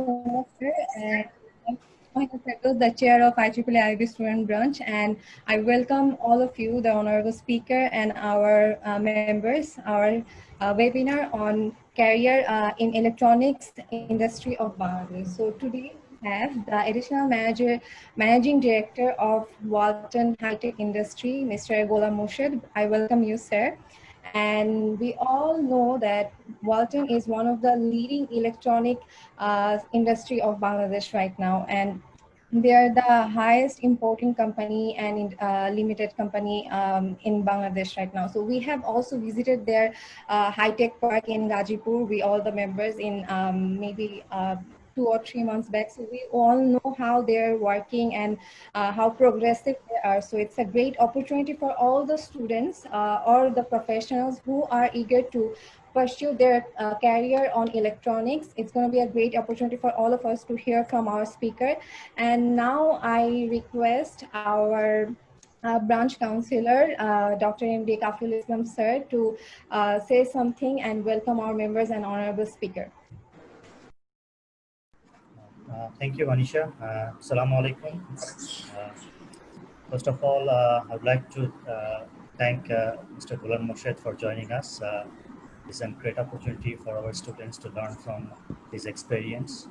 so much, sir. And I'm Mohina Sehgal, the chair of IEEE IB Student Branch, and I welcome all of you, the honorable speaker, and our members, our webinar on career in electronics industry of Bangladesh. So today we have the additional managing director of Walton High Tech Industry, Mr. Ghulam Morshed. I welcome you, sir. And we all know that Walton is one of the leading electronic industry of Bangladesh right now, and they are the highest importing company and limited company in Bangladesh right now. So we have also visited their high-tech park in Gazipur. We all the members in maybe 2 or 3 months back. So we all know how they're working and how progressive they are. So it's a great opportunity for all the students or the professionals who are eager to pursue their career on electronics. It's going to be a great opportunity for all of us to hear from our speaker. And now I request our branch counselor, Dr. M.D. Kafil Islam sir, to say something and welcome our members and honorable speaker. Thank you, Anisha. Assalamu alaikum. First of all, I would like to thank Mr. Ghulam Morshed for joining us. It's a great opportunity for our students to learn from his experience.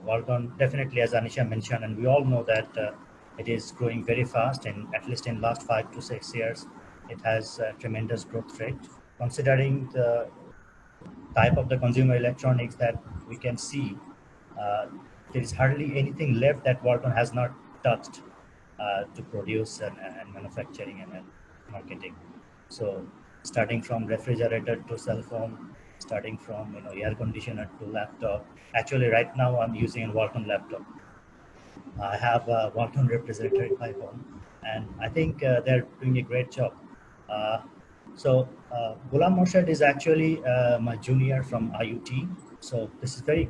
Walton, definitely, as Anisha mentioned, and we all know that it is growing very fast, and at least in last 5 to 6 years, it has a tremendous growth rate. Considering the type of the consumer electronics that we can see, there is hardly anything left that Walton has not touched to produce and manufacturing and marketing. So starting from refrigerator to cell phone, starting from air conditioner to laptop. Actually, right now I'm using a Walton laptop. I have a Walton refrigerator in my home, and I think they're doing a great job. Ghulam Morshed is actually my junior from IUT. So this is very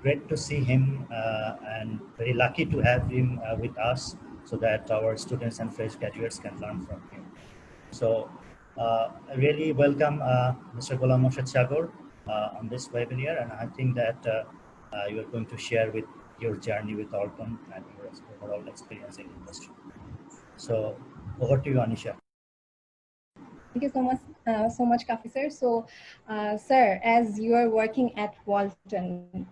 great to see him and very lucky to have him with us so that our students and fresh graduates can learn from him. So I really welcome Mr. Ghulam Morshed Sagar on this webinar, and I think that you are going to share with your journey with Walton and your overall experience in the industry. So over to you, Anisha. Thank you so much, Kafi sir. So, sir, as you are working at Walton,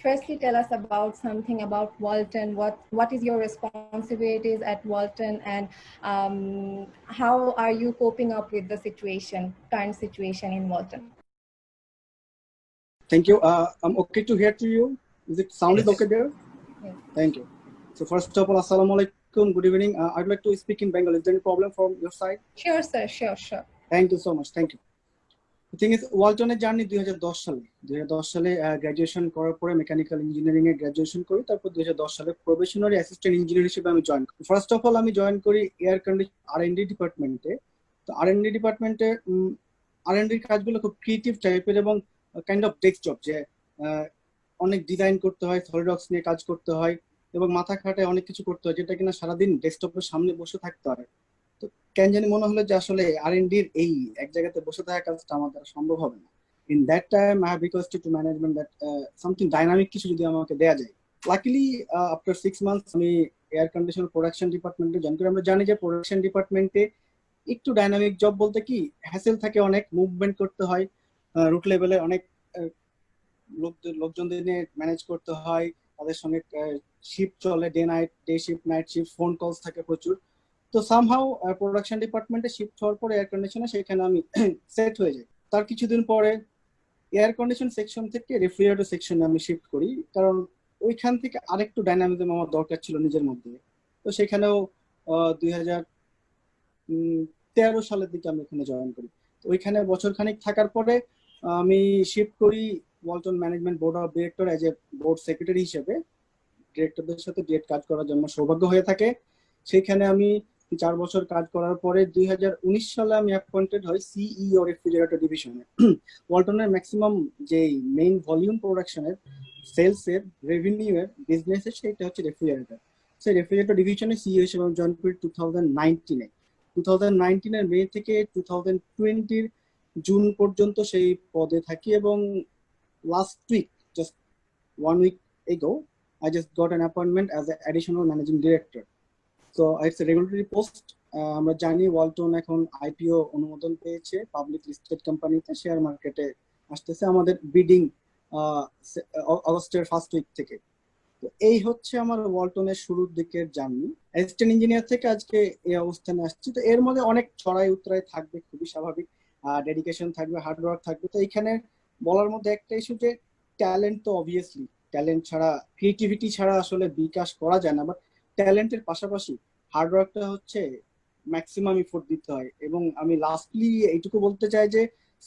firstly tell us about something about Walton. What is your responsibilities at Walton, and how are you coping up with the current situation in Walton? Thank you. I'm okay to hear to you. Is it sounded okay there? Yes. Thank you. So first of all, assalamu alaikum. Good evening. I'd like to speak in Bengali. Is there any problem from your side? Sure, sir. Sure. Thank you so much. Thank you. The thing is, Walton journey 2010 সালে graduation করার পরে mechanical engineering এ graduation করি, তারপর 2010 সালে probationary assistant engineer হিসেবে আমি join করি। First of all আমি জয়েন করি এয়ার কন্ডিশন R&D ডিপার্টমেন্টে। তো R&D ডিপার্টমেন্টে R&D কাজগুলো খুব ক্রিয়েটিভ টাইপের এবং কাইন্ড অফ ডেস্ক জব, যে অনেক ডিজাইন করতে হয়, সলিডওয়ার্কস নিয়ে কাজ করতে হয় এবং মাথা খাটায় অনেক কিছু করতে হয়, যেটা কিনা সারাদিন ডেস্কটপের সামনে বসে থাকতে হয়। তো কেন জানি মনে হলো যে আসলে R&Dর এই এক জায়গাতে বসে থাকা কাজটা আমার দ্বারা সম্ভব হবে না। In that time I have requested to management that something dynamic কিছু যদি আমাকে দেয়া যায়। লাকিলি আফটার 6 মান্থস আমি এয়ার কন্ডিশন প্রোডাকশন ডিপার্টমেন্টে জয়েন করি। আমরা জানি যে প্রোডাকশন ডিপার্টমেন্টে একটু ডাইনামিক জব বলতে কি, হ্যাসেল থাকে, অনেক মুভমেন্ট করতে হয়, রুট লেভেলে অনেক লোকজনদের নিয়ে ম্যানেজ করতে হয়, তাদের সঙ্গে শিফট চলে, day shift, night shift, phone calls থাকে প্রচুর। তো সামহাউ প্রোডাকশন ডিপার্টমেন্টে শিফট হওয়ার পরে এয়ার কন্ডিশনে সেখানে আমি সেট হয়ে যাই। তার কিছুদিন পরে এয়ার কন্ডিশন সেকশন থেকে রেফ্রিজারেটর সেকশনে আমি শিফট করি, কারণ ওইখান থেকে আরেকটু ডাইনামিজম আমার দরকার ছিল নিজের মধ্যে। তো সেখানেও 2013 সালের দিকে আমি এখানে জয়েন করি। তো ওইখানে বছর খানিক থাকার পরে আমি শিফট করি Walton management board of director as a board secretary হিসেবে। ডিরেক্টরদের সাথে ডিরেক্ট কাজ করার জন্য সৌভাগ্য হয়ে থাকে। সেখানে আমি 4 বছর কাজ করার পরে 2019 সালে আমি অ্যাপয়েন্টেড হই সিইও রেফ্রিজারেটর ডিভিশনে। ওয়ালটনের ম্যাক্সিমাম যে মেইন ভলিউম প্রোডাকশনের, সেলসের, রেভিনিউয়ের, বিজনেসের, সেটা হচ্ছে রেফ্রিজারেটর। সেই রেফ্রিজারেটর ডিভিশনে সিইও হিসেবে আমি জয়েন করি 2019-এ। 2019-এর মে থেকে 2020-র জুন পর্যন্ত সেই পদে থাকি এবং last week, just 1 week ago, I just got an appointment as an additional managing director. So it's a regulatory post. আমরা জানি ওয়ালটন এখন আইপিও অনুমোদন পেয়েছে, পাবলিক লিস্টেড কোম্পানিতে শেয়ার মার্কেটে আসতেছে আমাদের বিডিং অগস্টের ফার্স্ট উইক থেকে। তো এই হচ্ছে আমার ওয়ালটনের শুরুর দিকের জার্নি। অ্যাসিস্ট্যান্ট ইঞ্জিনিয়ার থেকে আজকে এই অবস্থানে আসছি। তো এর মধ্যে অনেক চড়াই উতরাই থাকবে, খুবই স্বাভাবিক। ডেডিকেশন থাকবে, হার্ডওয়ার্ক থাকবে। তো এখানে বলার মধ্যে একটা ইস্যু যে ট্যালেন্ট, তো অবভিয়াসলি ট্যালেন্ট ছাড়া, ক্রিয়েটিভিটি ছাড়া আসলে বিকাশ করা যায় না। বাট ট্যালেন্টের পাশাপাশি হার্ডওয়ার্কটা হচ্ছে ম্যাক্সিমাম এফোর্ট দিতে হয়। এবং আমি লাস্টলি এইটুকু বলতে চাই যে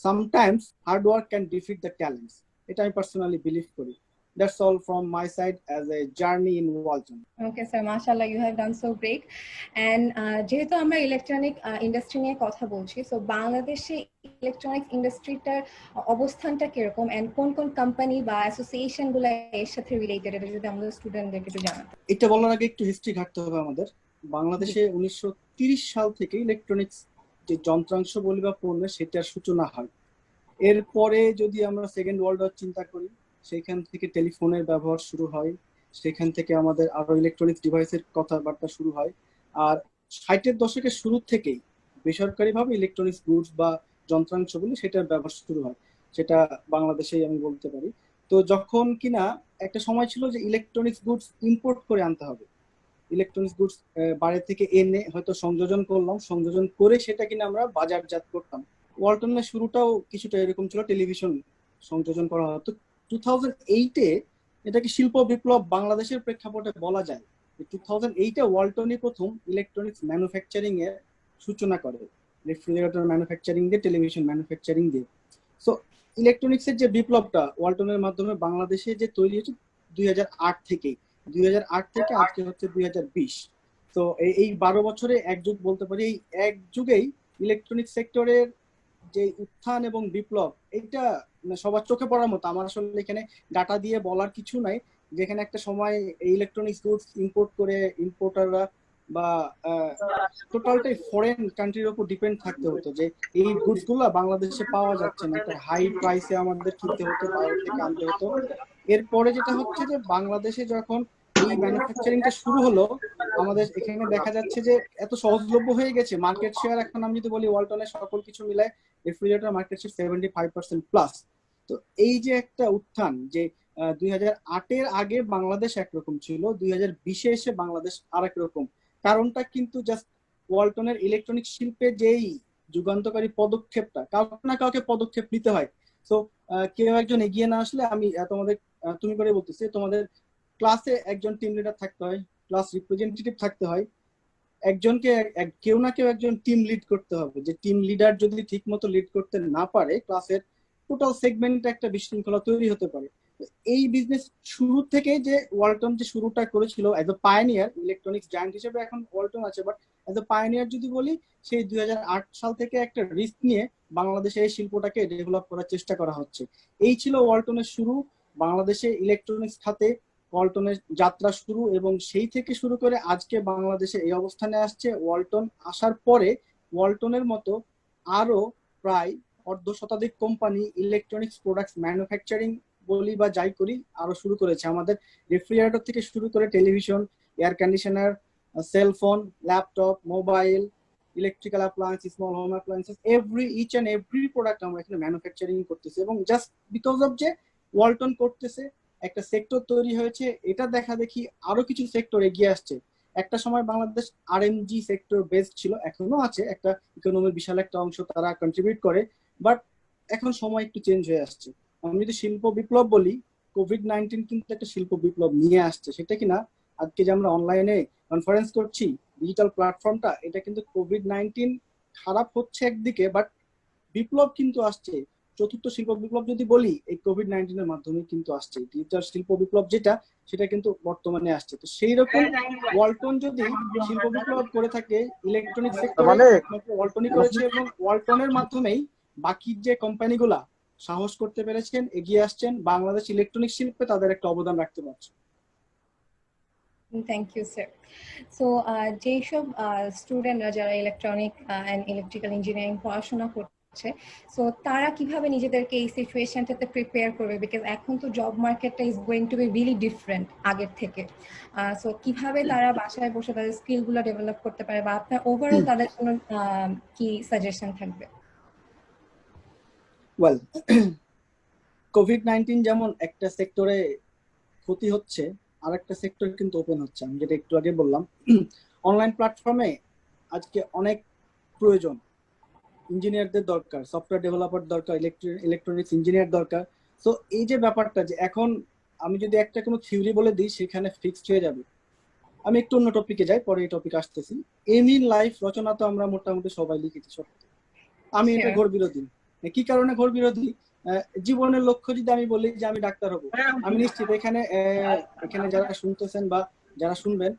sometimes hard work can defeat the talents. এটা আমি পার্সোনালি বিলিভ করি। That's all from my side as a journey in Walton. Okay, sir. Mashallah, you have done so great. And যেহেতু আমরা ইলেকট্রনিক ইন্ডাস্ট্রি নিয়ে কথা বলছি, সো বাংলাদেশে ইলেকট্রনিক ইন্ডাস্ট্রিটার অবস্থানটা কিরকম, এন্ড কোন কোন কোম্পানি বা অ্যাসোসিয়েশন গুলো এর সাথে রিলেটেড, এটা যদি আমাদের স্টুডেন্টদেরকে একটু জানাতে। এটা বলার আগে একটু হিস্ট্রি ঘাটতে হবে আমাদের। বাংলাদেশে 1930 সাল থেকে ইলেকট্রনিক্স যে যন্ত্রাংশ বলি বা পণ্য, সেটার সূচনা হয়। এরপরে যদি আমরা সেকেন্ড ওয়ার্ল্ড ওয়ার চিন্তা করি, সেখান থেকে টেলিফোনের ব্যবহার শুরু হয়, সেখান থেকে আমাদের আরো ইলেকট্রনিক্স ডিভাইসের কথাবার্তা শুরু হয়। আর 60-এর দশকের শুরু থেকেই বেসরকারিভাবে ইলেকট্রনিক্স গুডস বা যন্ত্রাংশগুলি সেটার ব্যবহার শুরু হয়, সেটা বাংলাদেশেই আমি বলতে পারি। তো যখন কিনা একটা সময় ছিল যে ইলেকট্রনিক্স গুডস ইম্পোর্ট করে আনতে হবে, ইলেকট্রনিক্স গুডস বাইরে থেকে এনে হয়তো সংযোজন করলাম, সংযোজন করে সেটা কিনা আমরা বাজারজাত করতাম। ওয়ালটনের শুরুটাও কিছুটা এরকম ছিল, টেলিভিশন সংযোজন করা হতো। 2008-এ এটাকে শিল্প বিপ্লব বাংলাদেশের প্রেক্ষাপটে বলা যায়। 2008-এ ওয়ালটনই প্রথম ইলেকট্রনিক্স ম্যানুফ্যাকচারিং এর সূচনা করে, রেফ্রিজারেটর ম্যানুফ্যাকচারিং দিয়ে, টেলিভিশন ম্যানুফ্যাকচারিং দিয়ে। সো ইলেকট্রনিক্সের যে বিপ্লবটা ওয়ালটনের মাধ্যমে বাংলাদেশে যে তৈরি হয়েছে 2008 থেকেই, 2008 থেকে আজকে হচ্ছে 2020। তো এই 12 বছরে এক যুগ বলতে পারি। এই এক যুগেই ইলেকট্রনিক সেক্টরের যে উত্থান এবং বিপ্লব, এটা সবার চোখে পড়ার মতো। আমার আসলে এখানে ডাটা দিয়ে বলার কিছু নাই, যেখানে একটা সময় ইলেকট্রনিক্স গুডস ইম্পোর্ট করে ইম্পোর্টাররা বা টোটালটাই ফরেন কান্ট্রির উপর ডিপেন্ড থাকতে হতো, যে এই গুডস গুলা বাংলাদেশে পাওয়া যাচ্ছে না, একটা হাই প্রাইসে আমাদের কিনতে হতো, বাইরে থেকে আনতে হতো। এরপরে যেটা হচ্ছে যে বাংলাদেশে যখন এই ম্যানুফ্যাকচারিংটা শুরু হলো, আমাদের এখানে দেখা যাচ্ছে যে এত সহজলভ্য হয়ে গেছে। মার্কেট শেয়ার এখন আমি যদি বলি ওয়ালটনের সকল কিছু মিলায় রেফ্রিজারেটর মার্কেট শেয়ার 75% প্লাস। তো এই যে একটা উত্থান, যে 2008-এর আগে বাংলাদেশ একরকম ছিল, 2020-এ এসে বাংলাদেশ আর এক রকম। কারণটা কিন্তু জাস্ট ওয়ালটনের ইলেকট্রনিক শিল্পে যেই যুগান্তকারী পদক্ষেপটা, কাউকে না কাউকে পদক্ষেপ নিতে হয়। তো কেউ একজন এগিয়ে না আসলে, আমি তোমাদের তুমি করে বলতেছি, তোমাদের ক্লাসে একজন টিম লিডার থাকতে হয়, ক্লাস রিপ্রেজেন্টেটিভ থাকতে হয়, একজনকে কেউ না কেউ একজন টিম লিড করতে হবে। যে টিম লিডার যদি ঠিক মতো লিড করতে না পারে, ক্লাসের টোটাল সেগমেন্টে একটা বিশৃঙ্খলা তৈরি হতে পারে। এই বিজনেস শুরু থেকে যে ওয়ালটন যে শুরুটা করেছিল as a pioneer, electronics giant হিসেবে এখন ওয়ালটন আছে, বাট অ্যাজ এ পায়োনিয়ার যদি বলি, সেই 2008 সাল থেকে একটা রিস্ক নিয়ে বাংলাদেশে এই শিল্পটাকে ডেভেলপ করার চেষ্টা করা হচ্ছে। এই ছিল ওয়ালটনের শুরু, বাংলাদেশে ইলেকট্রনিক্স খাতে ওয়ালটনের যাত্রা শুরু। এবং সেই থেকে শুরু করে আজকে বাংলাদেশে এই অবস্থানে আসছে। ওয়ালটন আসার পরে ওয়ালটনের মতো আরো প্রায় অর্ধ শতাধিক কোম্পানি ইলেকট্রনিক্স প্রোডাক্টস ম্যানুফ্যাকচারিং বলি বা যাই করি আরো শুরু করেছে। আমাদের রেফ্রিজারেটর থেকে শুরু করে television, air conditioner, cellphone, laptop, mobile, electrical appliance, small home appliances, each and every product আমরা এখানে ম্যানুফ্যাকচারিং করতেছি। এবং জাস্ট বিকজ অফ যে ওয়ালটন করতেছে, একটা সেক্টর তৈরি হয়েছে, এটা দেখা দেখি আরো কিছু সেক্টর এগিয়ে আসছে। একটা সময় বাংলাদেশ আরএমজি সেক্টর বেসড ছিল, এখনো আছে, একটা ইকোনমির বিশাল একটা অংশ তারা কন্ট্রিবিউট করে, বাট এখন সময় একটু চেঞ্জ হয়ে আসছে। আমি যদি শিল্প বিপ্লব বলি, কোভিড-19 কিন্তু একটা শিল্প বিপ্লব নিয়ে আসছে। সেটা কিনা আজকে যে আমরা অনলাইনে কনফারেন্স করছি, ডিজিটাল প্ল্যাটফর্মটা, এটা কিন্তু কোভিড-19 খারাপ হচ্ছে একদিকে, বাট বিপ্লব কিন্তু আসছে। চতুর্থ শিল্প বিপ্লব যদি বলি, এই কোভিড-19 এর মাধ্যমে কিন্তু আসছে। ডিজিটাল শিল্প বিপ্লব যেটা, সেটা কিন্তু বর্তমানে আসছে। তো সেই রকম ওয়ালটন যদি শিল্প বিপ্লব করে থাকে ইলেকট্রনিক সেক্টরে, ওয়ালটনই করেছে। এবং ওয়ালটনের মাধ্যমেই বাকি যে কোম্পানিগুলা সাহস করতে পেরেছেন, এগিয়ে আসছেন, বাংলাদেশ ইলেকট্রনিক শিল্পে তাদের একটা অবদান রাখতে পারছে। Thank you sir. সো যেসব স্টুডেন্টরা যারা ইলেকট্রনিক অ্যান্ড ইলেকট্রিক্যাল ইঞ্জিনিয়ারিং পড়াশোনা করছে, হচ্ছে, সো তারা কিভাবে নিজেদেরকে এই সিচুয়েশনটাতে প্রিপেয়ার করবে, বিকজ এখন তো জব মার্কেটটা is going to be really different আগের থেকে। সো কিভাবে তারা বাসায় বসে তাদের স্কিলগুলো ডেভেলপ করতে পারে, বা আপনার ওভারঅল তাদের জন্য কি সাজেশন থাকবে? ওয়েল, কোভিড-19 যেমন একটা সেক্টরে ক্ষতি হচ্ছে, আর একটা সেক্টর কিন্তু ওপেন হচ্ছে। আমি যেটা একটু আগে বললাম, অনলাইন প্ল্যাটফর্মে আজকে অনেক প্রয়োজন, ইঞ্জিনিয়ারদের দরকার, সফটওয়্যার ডেভেলপার দরকার, ইলেকট্রনিক্স ইঞ্জিনিয়ার দরকার। সো এই যে ব্যাপারটা, যে এখন আমি যদি একটা কোনো থিওরি বলে দিই সেখানে ফিক্সড হয়ে যাবে। আমি একটু অন্য টপিকে যাই, পরে এই টপিক আসতেছি। এম ইন লাইফ রচনা তো আমরা মোটামুটি সবাই লিখেছি, সত্য। আমি এটা ঘোর বিরোধী। কি কারণে ঘোর বিরোধী? জীবনের লক্ষ্য যদি আমি বলি যে আমি ডাক্তার হব, আমি নিশ্চিত এখানে এখানে যারা শুনতেছেন বা যারা শুনবেন,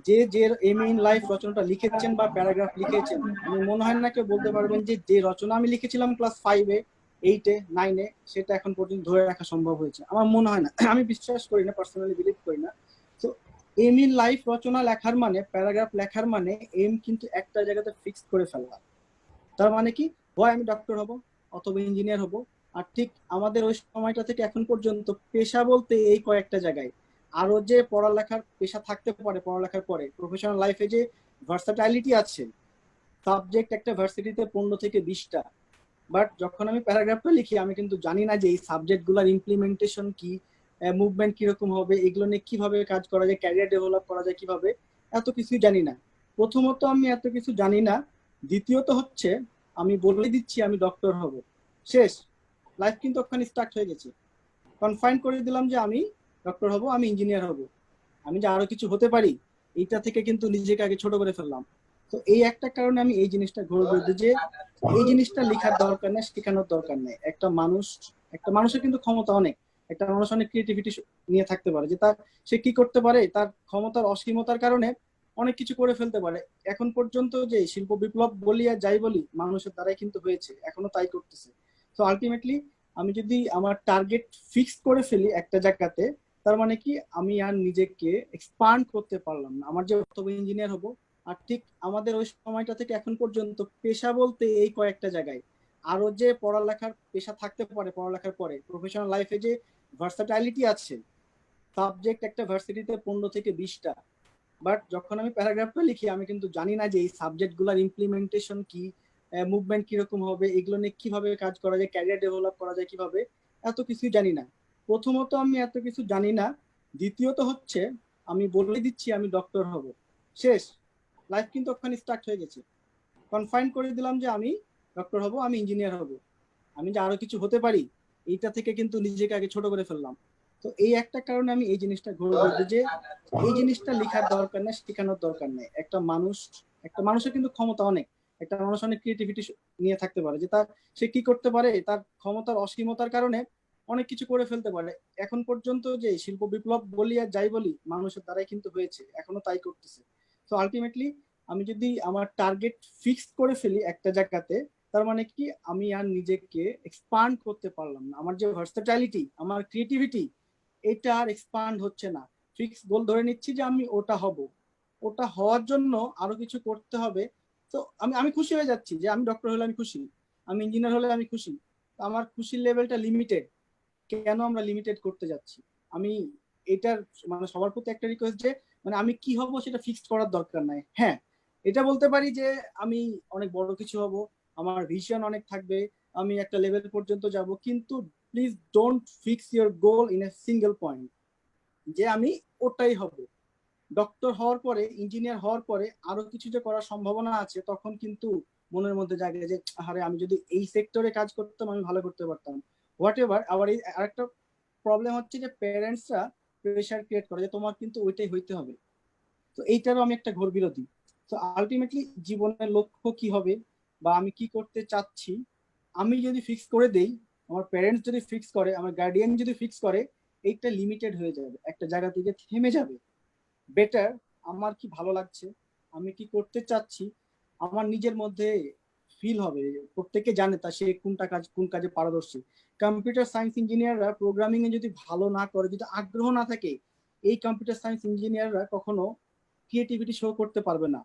যে যে এম ইন লাইফ রচনাটা লিখেছেন বা প্যারাগ্রাফ লিখেছেন, আমি মনে হয় না কেউ বলতে পারবেন যে যে রচনা আমি লিখেছিলাম ক্লাস 5-এ, 8-এ, 9-এ, সেটা এখন পর্যন্ত ধরে রাখা সম্ভব হয়েছে। আমার মনে হয় না, আমি বিশ্বাস করি না, পার্সোনালি বিলিভ করি না। তো এম ইন লাইফ রচনা লেখার মানে, প্যারাগ্রাফ লেখার মানে এম কিন্তু একটা জায়গাতে ফিক্সড করে ফেলা। তার মানে কি, হয় আমি ডক্টর হব অথবা ইঞ্জিনিয়ার হব। আর ঠিক আমাদের ওই সময়টা থেকে এখন পর্যন্ত পেশা বলতে এই কয়েকটা জায়গায়। আরো যে পড়ালেখার পেশা থাকতে পারে, পড়ালেখার পরে প্রফেশনাল লাইফে যে ভার্সাটাইলিটি আছে, সাবজেক্ট একটা ভার্সিটিতে 15 থেকে 20টা। বাট যখন আমি প্যারাগ্রাফটা লিখি, আমি কিন্তু জানি না যে এই সাবজেক্ট গুলার ইমপ্লিমেন্টেশন কি, মুভমেন্ট কিরকম হবে, এগুলো নিয়ে কিভাবে কাজ করা যায়, ক্যারিয়ার ডেভেলপ করা যায় কিভাবে, এত কিছুই জানি না। প্রথমত আমি এত কিছু জানি না। দ্বিতীয়ত হচ্ছে, আমি বলে দিচ্ছি আমি ডক্টর হব, শেষ, লাইফ কিন্তু ওখানে স্টার্ট হয়ে গেছে। কনফাইন করে দিলাম যে আমি ডক্টর হব, আমি ইঞ্জিনিয়ার হব, আমি যে আরো কিছু হতে পারি, এইটা থেকে কিন্তু নিজেকে আগে ছোট করে ফেললাম। তো এই একটা কারণে আমি এই জিনিসটা ঘোর বিরোধী, যে এই জিনিসটা লেখার দরকার নেই, শেখানোর দরকার নেই। একটা মানুষের কিন্তু ক্ষমতা অনেক, একটা মানুষ অনেক ক্রিয়েটিভিটি নিয়ে থাকতে পারে, যে তার সে কি করতে পারে, তার ক্ষমতার অসীমতার কারণে অনেক কিছু করে ফেলতে পারে। এখন পর্যন্ত যে শিল্প বিপ্লব বলি আর যাই বলি, মানুষের দ্বারাই কিন্তু হয়েছে, এখনো তাই করতেছে। তো আলটিমেটলি আমি যদি আমার টার্গেট ফিক্স করে ফেলি একটা জায়গাতে, তার মানে কি, আমি আর নিজেকে এক্সপান্ড করতে পারলাম না। আমার যে অথবা ইঞ্জিনিয়ার হব, আর ঠিক আমাদের ওই সময়টা থেকে এখন পর্যন্ত পেশা বলতে এই কয়েকটা জায়গায়। আরো যে পড়ালেখার পেশা থাকতে পারে, পড়ালেখার পরে প্রফেশনাল লাইফে যে ভার্সাটাইলিটি আছে, সাবজেক্ট একটা ভার্সিটিতে 15 থেকে 20টা। বাট যখন আমি প্যারাগ্রাফটা লিখি, আমি কিন্তু জানি না যে এই সাবজেক্ট গুলার ইমপ্লিমেন্টেশন কি, মুভমেন্ট কিরকম হবে, এগুলো নিয়ে কিভাবে কাজ করা যায়, ক্যারিয়ার ডেভেলপ করা যায় কিভাবে, এত কিছুই জানি না। প্রথমত আমি এত কিছু জানি না। দ্বিতীয়ত হচ্ছে, আমি বলে দিচ্ছি আমি ডক্টর হব, শেষ, লাইফ কিন্তু ওখানে স্টার্ট হয়ে গেছে। কনফাইন করে দিলাম যে আমি ডক্টর হব, আমি ইঞ্জিনিয়ার হব, আমি যে আরো কিছু হতে পারি, এইটা থেকে কিন্তু নিজেকে আগে ছোট করে ফেললাম। তো এই একটা কারণে আমি এই জিনিসটা ঘুরে বলতে, যে এই জিনিসটা লেখার দরকার নেই, শেখানোর দরকার নেই। একটা মানুষের কিন্তু ক্ষমতা অনেক, একটা মানুষ অনেক ক্রিয়েটিভিটি নিয়ে থাকতে পারে, যে তার সে কি করতে পারে, তার ক্ষমতার অসীমতার কারণে অনেক কিছু করে ফেলতে পারে। এখন পর্যন্ত যে শিল্প বিপ্লব বলি আর যাই বলি, মানুষের দ্বারাই কিন্তু হয়েছে, এখনো তাই করতেছে। তো আলটিমেটলি আমি যদি আমার টার্গেট ফিক্স করে ফেলি একটা জায়গাতে, তার মানে কি, আমি আর নিজেকে এক্সপান্ড করতে পারলাম না। আমার যে ভার্সেটাইলিটি, আমার ক্রিয়েটিভিটি, এটা আর এক্সপান্ড হচ্ছে না। ফিক্স গোল ধরে নিচ্ছি যে আমি ওটা হব, ওটা হওয়ার জন্য আরো কিছু করতে হবে। তো আমি আমি খুশি হয়ে যাচ্ছি যে আমি ডক্টর হলে আমি খুশি, আমি ইঞ্জিনিয়ার হলে আমি খুশি। আমার খুশির লেভেলটা লিমিটেড। কেন আমরা লিমিটেড করতে যাচ্ছি? আমি এটার মানে সবার প্রতি একটা রিকোয়েস্ট, যে মানে আমি কি হব সেটা ফিক্সড করার দরকার নাই। হ্যাঁ, এটা বলতে পারি যে আমি অনেক বড় কিছু হব, আমার ভিশন অনেক থাকবে, আমি একটা লেভেল পর্যন্ত যাব, কিন্তু please don't fix your goal in a single point, যে আমি ওটাই হব। ডক্টর হওয়ার পরে, ইঞ্জিনিয়ার হওয়ার পরে আরো কিছু যে করার সম্ভাবনা আছে, তখন কিন্তু মনের মধ্যে জাগে যে আরে আমি যদি এই সেক্টরে কাজ করতাম, আমি ভালো করতে পারতাম, হোয়াট এভার। আবার এই আরেকটা প্রবলেম হচ্ছে যে প্যারেন্টসরা প্রেশার ক্রিয়েট করে যে তোমার কিন্তু ওইটাই হইতে হবে। তো এইটারও আমি একটা ঘোর বিরোধী। তো আলটিমেটলি জীবনের লক্ষ্য কি হবে বা আমি কি করতে চাচ্ছি, আমি যদি ফিক্স করে দেই, আমার প্যারেন্টস যদি ফিক্স করে, আমার গার্ডিয়ান যদি ফিক্স করে, এইটা লিমিটেড হয়ে যাবে, একটা জায়গা থেকে থেমে যাবে। বেটার আমার কি ভালো লাগছে, আমি কি করতে চাচ্ছি, আমার নিজের মধ্যে ফিল হবে। প্রত্যেকে জানে তা সে কোন কাজে পারদর্শী। কম্পিউটার সায়েন্স ইঞ্জিনিয়াররা প্রোগ্রামিং এ যদি ভালো না করে, যদি আগ্রহ না থাকে, এই কম্পিউটার সায়েন্স ইঞ্জিনিয়াররা কখনো ক্রিয়েটিভিটি শো করতে পারবে না।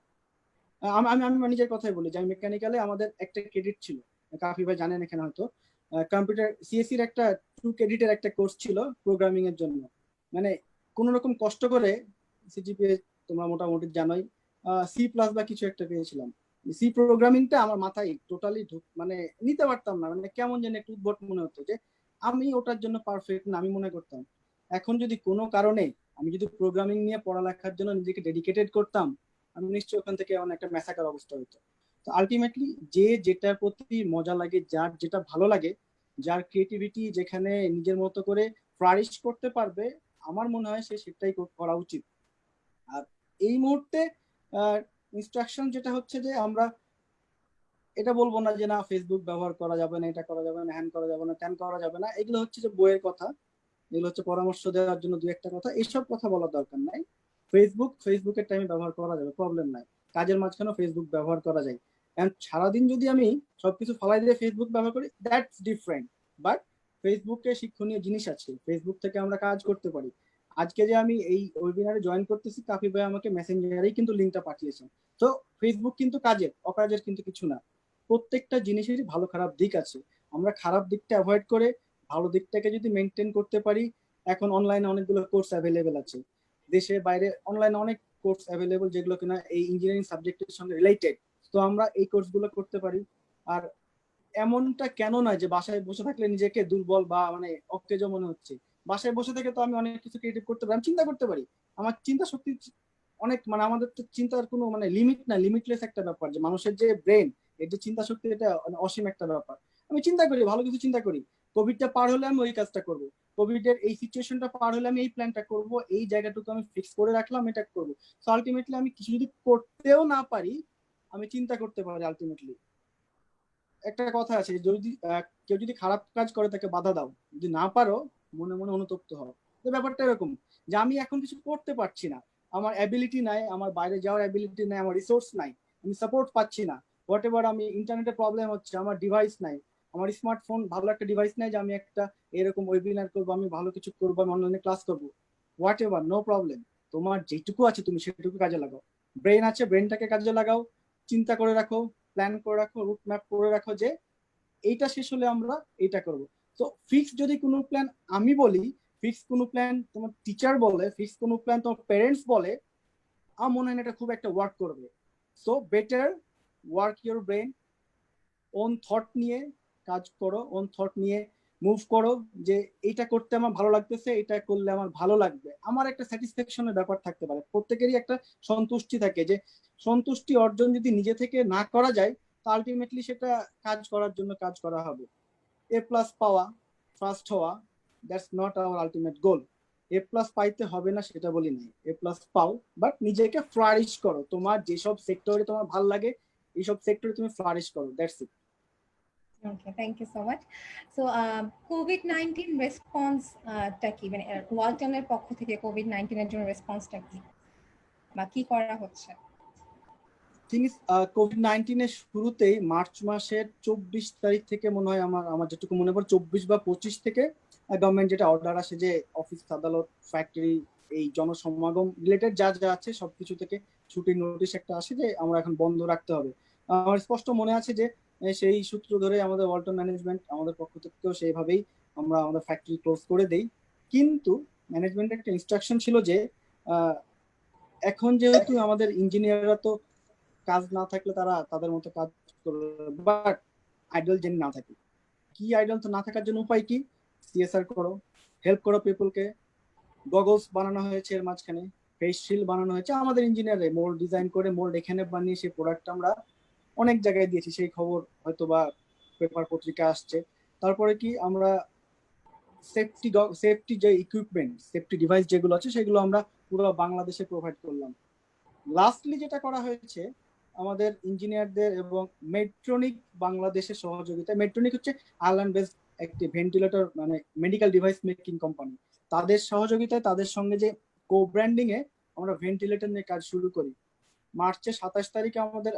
আমি আমি আমি নিজের কথাই বলি যে আমি মেকানিক্যালে আমাদের একটা ক্রেডিট ছিল, কাফি ভাই জানেন এখানে হয়তো কম্পিউটার সিএসসির একটা 2 ক্রেডিটের একটা কোর্স ছিল প্রোগ্রামিং এর জন্য। মানে কোন রকম কষ্ট করে সিজিপিএ তোমরা মোটামুটি জানোই, সি প্লাস বা কিছু একটা পেয়েছিলাম। সি প্রোগ্রামিংটা আমার মাথায় টোটালি মানে নিতে পারতাম না, মানে কেমন যেন একটু উদ্ভট মনে হতো যে আমি ওটার জন্য পারফেক্ট না, আমি মনে করতাম। এখন যদি কোনো কারণে আমি যদি প্রোগ্রামিং নিয়ে পড়ালেখার জন্য নিজেকে ডেডিকেটেড করতাম, আমি নিশ্চয়ই ওখান থেকে অনেক একটা ম্যাসাকার অবস্থা হতো। তো আলটিমেটলি যে যেটার প্রতি মজা লাগে, যার যেটা ভালো লাগে, যার ক্রিয়েটিভিটি যেখানে নিজের মতো করে ফ্লারিশ করতে পারবে, আমার মনে হয় সে সেটাই করা উচিত। আর এই মুহূর্তে ইনস্ট্রাকশন যেটা হচ্ছে যে আমরা এটা বলবো না যে না ফেসবুক ব্যবহার করা যাবে না, এটা করা যাবে না, হ্যান করা যাবে না, ত্যান করা যাবে না, এগুলো হচ্ছে যে বইয়ের কথা, এগুলো হচ্ছে পরামর্শ দেওয়ার জন্য দু একটা কথা, এইসব কথা বলার দরকার নাই। ফেসবুকের টাইমে ব্যবহার করা যাবে, প্রবলেম নাই। কাজের মাঝখানেও ফেসবুক ব্যবহার করা যায়। এন্ড সারাদিন যদি আমি সবকিছু ফালাই দিয়ে ফেসবুক ব্যবহার করি, দ্যাটস ডিফারেন্ট। বাট ফেসবুকে শিক্ষণীয় জিনিস আছে, ফেসবুক থেকে আমরা কাজ করতে পারি। আজকে যে আমি এই ওয়েবিনারে জয়েন করতেছি, কাফি ভাই আমাকে মেসেঞ্জারেই কিন্তু লিঙ্কটা পাঠিয়েছেন। তো ফেসবুক কিন্তু কাজের, অকাজের কিন্তু কিছু না। প্রত্যেকটা জিনিসেরই ভালো খারাপ দিক আছে। আমরা খারাপ দিকটা অ্যাভয়েড করে ভালো দিকটাকে যদি মেনটেন করতে পারি, এখন অনলাইনে অনেকগুলো কোর্স অ্যাভেলেবেল আছে, দেশে বাইরে অনলাইনে অনেক কোর্স অ্যাভেলেবেল যেগুলো কিনা এই ইঞ্জিনিয়ারিং সাবজেক্টের সঙ্গে রিলেটেড। তো আমরা এই কোর্সগুলো করতে পারি। আর এমনটা কেন নয় যে বাসায় বসে থাকলে নিজেকে দুর্বল বা মানে অকেজো মনে হচ্ছে। বাসায় বসে থেকে তো আমি অনেক কিছু ক্রিয়েটিভ করতে পারি, আমি চিন্তা করতে পারি। আমার চিন্তা শক্তি অনেক, মানে আমাদের তো চিন্তার কোনো মানে লিমিট না, লিমিটলেস একটা ব্যাপার, যে মানুষের যে ব্রেন, এর যে চিন্তা শক্তি, এটা অসীম একটা ব্যাপার। আমি চিন্তা করি, ভালো কিছু চিন্তা করি। কোভিডটা পার হলে আমি ওই কাজটা করব, কোভিডের এই সিচুয়েশনটা পার হলে আমি এই প্ল্যানটা করব, এই জায়গাটুকু আমি ফিক্স করে রাখলাম, এটা করবো। সো আলটিমেটলি আমি কিছু যদি করতেও না পারি, আমি চিন্তা করতে পারি। আলটিমেটলি একটা কথা আছে, যদি কেউ যদি খারাপ কাজ করে তাকে বাধা দাও, যদি না পারো মনে মনে অনুতপ্ত হও। তো ব্যাপারটা এরকম যে আমি এখন কিছু করতে পারছি না, আমার অ্যাবিলিটি নাই, আমার বাইরে যাওয়ার অ্যাবিলিটি নাই, আমার রিসোর্স নাই, আমি সাপোর্ট পাচ্ছি না, হোয়াট এভার, আমি ইন্টারনেটে প্রবলেম হচ্ছে, আমার ডিভাইস নাই, আমার স্মার্টফোন ভালো একটা ডিভাইস নাই যে আমি একটা এরকম ওয়েবিনার করবো, আমি ভালো কিছু করবো, আমি অনলাইনে ক্লাস করবো, হোয়াট এভার, নো প্রবলেম। তোমার যেটুকু আছে তুমি সেটুকু কাজে লাগাও। ব্রেন আছে, ব্রেনটাকে কাজে লাগাও, চিন্তা করে রাখো, প্ল্যান করে রাখো, রুট ম্যাপ করে রাখো যে এইটা শেষ হলে আমরা এইটা করব। তো ফিক্স যদি কোনো প্ল্যান আমি বলি, ফিক্স কোনো প্ল্যান তোমার টিচার বলে, ফিক্স কোনো প্ল্যান তোমার প্যারেন্টস বলে, আমার মনে হয় এটা খুব একটা ওয়ার্ক করবে। So better work your brain, own thought নিয়ে কাজ করো, ওন থট নিয়ে মুভ করো, যে এইটা করতে আমার ভালো লাগতেছে, এটা করলে আমার ভালো লাগবে, আমার একটা স্যাটিসফ্যাকশনের ব্যাপার থাকতে পারে। প্রত্যেকেরই একটা সন্তুষ্টি থাকে, যে সন্তুষ্টি অর্জন যদি নিজে থেকে না করা যায়, তো আলটিমেটলি সেটা কাজ করার জন্য কাজ করা হবে। এ প্লাস পাওয়া, ফার্স্ট হওয়া, that's not our ultimate goal. A plus পাইতে হবে না সেটা বলি নাই, এ প্লাস পাও, বাট নিজেকে ফ্লারিশ করো, তোমার যেসব সেক্টরে তোমার ভালো লাগে এইসব সেক্টরে তুমি ফ্লারিশ করো, that's it. Okay, thank you so much. So, COVID-19 response টা কি, মানে ওয়ালটনের পক্ষ থেকে COVID-19 এর জন্য রেসপন্সটা কি বা কি করা হচ্ছে? কোভিড-19 এর শুরুতেই মার্চ মাসের 24 তারিখ থেকে মনে হয়, আমার যেটুকু মনে পড়ে 24 বা 25 থেকে গভর্নমেন্ট যেটা অর্ডার আসে যে অফিস আদালত ফ্যাক্টরি এই জনসমাগম রিলেটেড যা যা আছে সবকিছু থেকে ছুটির নোটিশ একটা আসে যে আমরা এখন বন্ধ রাখতে হবে। আমার স্পষ্ট মনে আছে যে সেই সূত্র ধরে আমাদের ওয়ালটন ম্যানেজমেন্ট আমাদের পক্ষ থেকেও সেইভাবেই আমরা আমাদের ফ্যাক্টরি ক্লোজ করে দেই। কিন্তু ম্যানেজমেন্টের একটা ইনস্ট্রাকশন ছিল যে আহ, এখন যেহেতু আমাদের ইঞ্জিনিয়াররা তো কাজ না থাকলে তারা তাদের মতো কাজ করবে, বাট আইডল যেন না থাকে। কি আইডল তো না থাকার জন্য উপায় কি? সিএসআর করো, হেল্প করো পিপলকে। গগলস বানানো হয়েছে এর মাঝখানে, ফেস শিল্ড বানানো হয়েছে, আমাদের ইঞ্জিনিয়ারে মোল্ড ডিজাইন করে মোল্ড এখানে বানিয়ে সেই প্রোডাক্ট আমরা অনেক জায়গায় দিয়েছি, সেই খবর হয়তো বা পেপার পত্রিকা আসছে। তারপরে কি আমরা সেফটি সেফটি যে ইকুইপমেন্ট, সেফটি ডিভাইস যেগুলো আছে সেগুলো আমরা পুরো বাংলাদেশে প্রোভাইড করলাম। লাস্টলি যেটা করা হয়েছে আমাদের ইঞ্জিনিয়ারদের এবং মেট্রোনিক বাংলাদেশের সহযোগিতায়, মেট্রোনিক হচ্ছে আয়ারল্যান্ড বেসড একটি ভেন্টিলেটর মানে মেডিকেল ডিভাইস মেকিং কোম্পানি, তাদের সহযোগিতায় তাদের সঙ্গে যে কো ব্র্যান্ডিং এ আমরা ভেন্টিলেটর নিয়ে কাজ শুরু করি। মার্চের 27 তারিখে আমাদের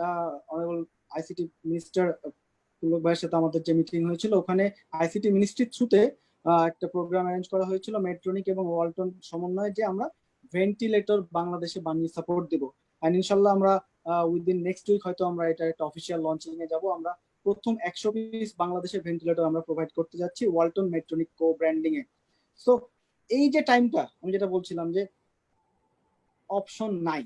অনারেবল আইসিটি মিনিস্টার পুলক ভাইয়ের সাথে আমাদের যে মিটিং হয়েছিল, ওখানে আইসিটি মিনিস্ট্রির থ্রুতে একটা প্রোগ্রাম অ্যারেঞ্জ করা হয়েছিল মেট্রোনিক এবং ওয়ালটন সমন্বয়ে, যে আমরা ভেন্টিলেটর বাংলাদেশে বানিয়ে সাপোর্ট দিব। এন্ড ইনশাল্লাহ আমরা উইদিন নেক্সট উইক হয়তো আমরা এটা একটা অফিসিয়াল লঞ্চিং এ যাব। আমরা প্রথম 100 পিস বাংলাদেশের ভেন্টিলেটর আমরা প্রোভাইড করতে যাচ্ছি ওয়ালটন মেট্রোনিক কো ব্র্যান্ডিং এ। সো এই যে টাইমটা আমি যেটা বলছিলাম যে অপশন নাই,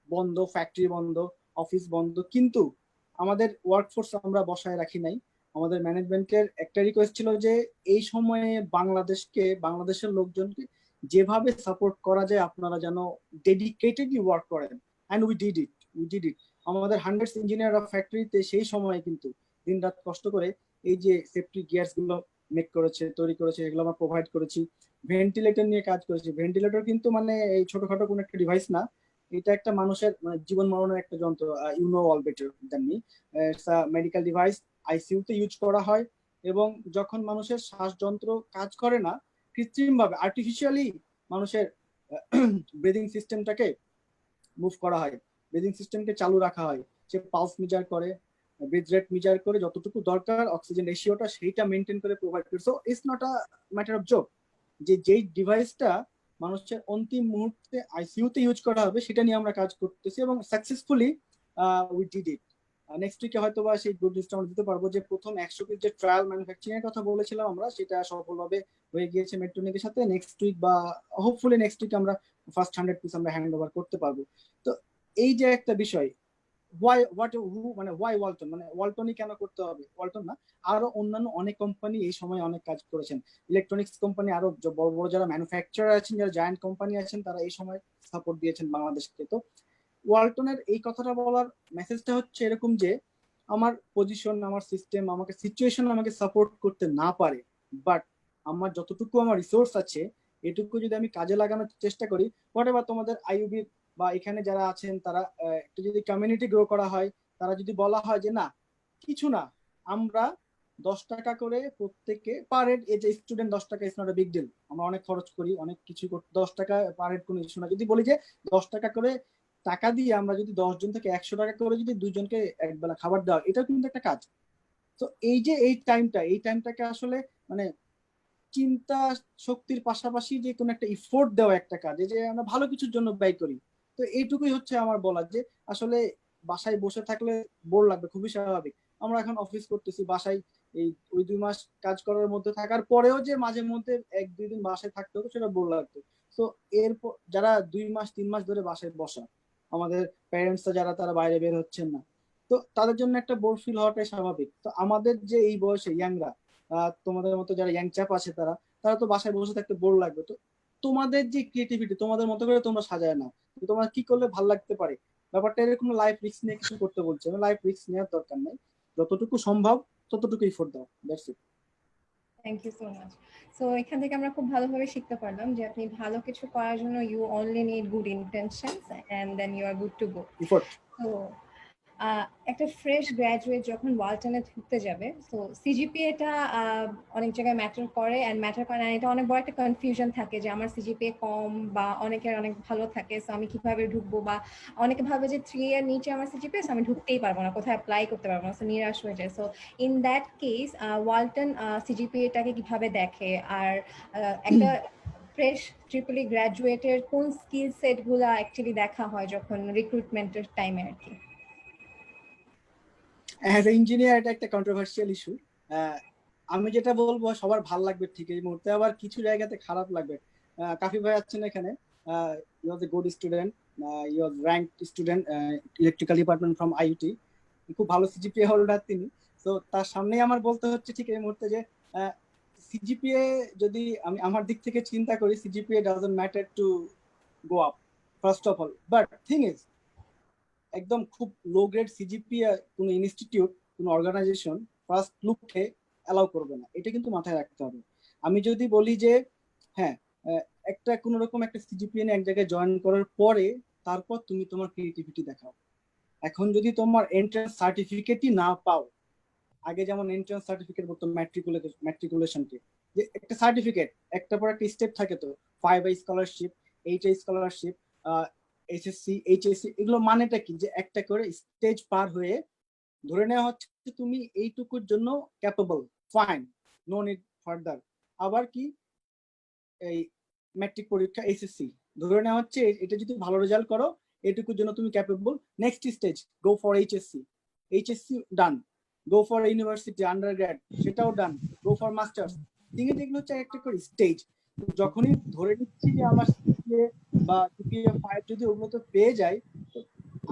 বন্ধ, ফ্যাক্টরি বন্ধ, অফিস বন্ধ, কিন্তু আমাদের ওয়ার্কফোর্স আমরা বসায় রাখি নাই। আমাদের ম্যানেজমেন্টের একটা রিকোয়েস্ট ছিল যে এই সময়ে বাংলাদেশের লোকজনকে যেভাবে সাপোর্ট করা যায় আপনারা যেন ডেডিকেটেডলি ওয়ার্ক করেন, অ্যান্ড উই ডিড ইট। আমাদের হান্ড্রেডস ইঞ্জিনিয়ার অফ ফ্যাক্টরিতে সেই সময় কিন্তু দিন রাত কষ্ট করে এই যে সেফটি গিয়ার্স গুলো তৈরি করেছে, এগুলো আমরা প্রোভাইড করেছি। ভেন্টিলেটর নিয়ে কাজ করেছি। ভেন্টিলেটর কিন্তু মানে এই ছোটখাটো কোনো একটা ডিভাইস না, এটা একটা মানুষের মানে জীবন মরণের একটা যন্ত্র। You know all better than me. It's a medical device, ICU তে ইউজ করা হয়, এবং যখন মানুষের শ্বাসযন্ত্র কাজ করে না, কৃত্রিম ভাবে আর্টিফিশিয়ালি মানুষের ব্রিদিং সিস্টেমটাকে মুভ করা হয়, ব্রিদিং সিস্টেমকে চালু রাখা হয়। সে পালস মেজার করে, ব্রিথ রেট মেজার করে, যতটুকু দরকার অক্সিজেন রেশিওটা সেইটা মেনটেন করে প্রোভাইড করে। So it's not a matter of joke যে যেই ডিভাইসটা মানুষের অন্তিম মুহূর্তে আইসিইউতে ইউজ করা হবে সেটা নিয়ে আমরা কাজ করতেছি, এবং successfully we did it. Next উইকে হয়তো বা সেই গুড নিউজটা আমরা দিতে পারবো যে প্রথম 100 পিস যে ট্রায়াল ম্যানুফ্যাকচারিং এর কথা বলেছিলাম আমরা, সেটা সফলভাবে হয়ে গিয়েছে মেট্রোনিকের সাথে। নেক্সট উইক বা হোপফুলি নেক্সট উইক আমরা ফার্স্ট 100 পিস আমরা হ্যান্ড ওভার করতে পারবো। তো এই যে একটা বিষয়, ওয়াই ওয়ালটন, মানে ওয়ালটনই কেন করতে হবে? ওয়ালটন না, আরো অন্যান্য অনেক কোম্পানি এই সময় অনেক কাজ করেছেন। ইলেকট্রনিক্স কোম্পানি, আরো বড় বড় যারা ম্যানুফ্যাকচারার আছেন, যারা জায়ান্ট কোম্পানি আছেন, তারা এই সময় সাপোর্ট দিয়েছেন বাংলাদেশকে। তো ওয়ালটনের এই কথাটা বলার মেসেজটা হচ্ছে এরকম যে আমার পজিশন, আমার সিস্টেম, আমাকে সিচুয়েশন আমাকে সাপোর্ট করতে না পারে, বাট আমার যতটুকু আমার রিসোর্স আছে এটুকু যদি আমি কাজে লাগানোর চেষ্টা করি, হোয়াট এভার তোমাদের আইইউবি বা এখানে যারা আছেন তারা একটু যদি কমিউনিটি গ্রো করা হয়, তারা যদি বলা হয় যে না কিছু না, আমরা 10 টাকা করে প্রত্যেকে পার হেড, এই যে স্টুডেন্ট 10 টাকা is not a big deal, আমরা অনেক খরচ করি, অনেক কিছু 10 টাকা পার হেড কোনো ইস্যু না। যদি বলি যে 10 টাকা করে টাকা দিয়ে আমরা যদি 10 জন থেকে 100 টাকা করে যদি 2 জনকে একবেলা খাবার দেওয়া, এটা কিন্তু একটা কাজ। তো এই যে এই টাইমটাকে আসলে মানে চিন্তা শক্তির পাশাপাশি যে কোনো একটা ইফোর্ট দেওয়া একটা কাজ, যে আমরা ভালো কিছুর জন্য ব্যয় করি। তো এইটুকুই হচ্ছে আমার বলার, যে আসলে বাসায় বসে থাকলে বোর লাগবে, খুবই স্বাভাবিক। আমরা এখন অফিস করতেছি, বাসায় এই ওই 2 মাস কাজ করার মধ্যে থাকার পরেও যে মাঝে মধ্যে 1-2 দিন বাসায় থাকতে হতো, সেটা বোর লাগতো। তো এরপর যারা 2 মাস 3 মাস ধরে বাসায় বসা, আমাদের প্যারেন্টসরা যারা তারা বাইরে বের হচ্ছেন না, তো তাদের জন্য একটা বোর ফিল হওয়াটাই স্বাভাবিক। তো আমাদের যে এই বয়সে ইয়াংরা, তোমাদের মতো যারা ইয়াং চ্যাপ আছে, তারা তারা তো বাসায় বসে থাকতে বোর লাগবে। তো তোমাদের যে ক্রিয়েটিভিটি, তোমাদের মতো করে তোমরা সাজায় নাও, তোমরা কি করলে ভালো লাগতে পারে। ব্যাপারটা এরকম লাইফ রিস্ক নিয়ে কিছু করতে বলছে, লাইফ রিস্ক নেওয়ার দরকার নেই, যতটুকু সম্ভব ততটুকু এফোর্ট দাও, that's it. Thank you so much. So এখান থেকে আমরা খুব ভালোভাবে শিখতে পারলাম যে আপনি ভালো কিছু করার জন্য you only need good intentions and then you are good to go. Effort. তো একটা ফ্রেশ গ্র্যাজুয়েট যখন ওয়ালটনে ঢুকতে যাবে, তো সিজিপিএটা অনেক জায়গায় ম্যাটার করে, অ্যান্ড ম্যাটার করে না, এটা অনেক বড় একটা কনফিউশন থাকে যে আমার সিজিপিএ কম বা অনেকের অনেক ভালো থাকে, সো আমি কিভাবে ঢুকবো, বা অনেকে ভাবে যে 3 এর নিচে আমার সিজিপিএ, আমি ঢুকতেই পারবো না, কোথায় অ্যাপ্লাই করতে পারবো না, সো নিরাশ হয়ে যায়। So in that case Walton সিজিপিএটাকে কিভাবে দেখে, আর একটা ফ্রেশ ট্রিপলি গ্র্যাজুয়েটের কোন স্কিল সেটগুলো অ্যাকচুয়ালি দেখা হয় যখন রিক্রুটমেন্টের টাইমে আর কি? অ্যাজ এ ইঞ্জিনিয়ার এটা একটা কন্ট্রোভার্সিয়াল ইস্যু। আমি যেটা বলবো সবার ভালো লাগবে ঠিক এই মুহূর্তে, আবার কিছু জায়গাতে খারাপ লাগবে। কাফি ভাই আছেন এখানে, you was a good student, you was ranked student, electrical department from IUT, খুব ভালো সিজিপিএ হোল্ডার তিনি। তো তার সামনেই আমার বলতে হচ্ছে ঠিক এই মুহূর্তে যে সিজিপিএ যদি আমি আমার দিক থেকে চিন্তা করি, CGPA doesn't matter to go up first of all, but thing is একদম খুব লো গ্রেড সিজিপিএ কোনো ইনস্টিটিউট, কোনো অর্গানাইজেশন ফার্স্ট লুককে অ্যালাউ করবে না, এটা কিন্তু মাথায় রাখতে হবে। আমি যদি বলি যে হ্যাঁ, একটা কোনো রকম একটা সিজিপিএ নিয়ে এক জায়গায় জয়েন করার পরে তারপর তুমি তোমার ক্রিয়েটিভিটি দেখাও। এখন যদি তোমার এন্ট্রান্স সার্টিফিকেটই না পাও, আগে যেমন এন্ট্রান্স সার্টিফিকেট বলতো ম্যাট্রিকুলেশনকে, যে একটা সার্টিফিকেট একটা পর একটা স্টেপ থাকে, তো 5 স্কলারশিপ, 8 স্কলারশিপ, এসএসসি, এইচএসসি, এগুলো মানেটা কি? যে একটা করে স্টেজ পার হয়ে ধরে নেওয়া হচ্ছে তুমি এইটুকুর জন্য capable, fine, no need further. আবার কি এই ম্যাট্রিক পরীক্ষা এসএসসি ধরে নেওয়া হচ্ছে এটা যদি ভালো রেজাল্ট করো এইটুকুর জন্য তুমি capable, next stage go for HSC, HSC done, go for university undergrad সেটাও ডান, গো ফর মাস্টার্স। ঠিক আছে, এগুলো হচ্ছে একটা করে স্টেজ। যখনই ধরে নিচ্ছি যে আমার সিপিএ বা সিপিএ 5 যদি ওগুলো তো পেয়ে যায়, তো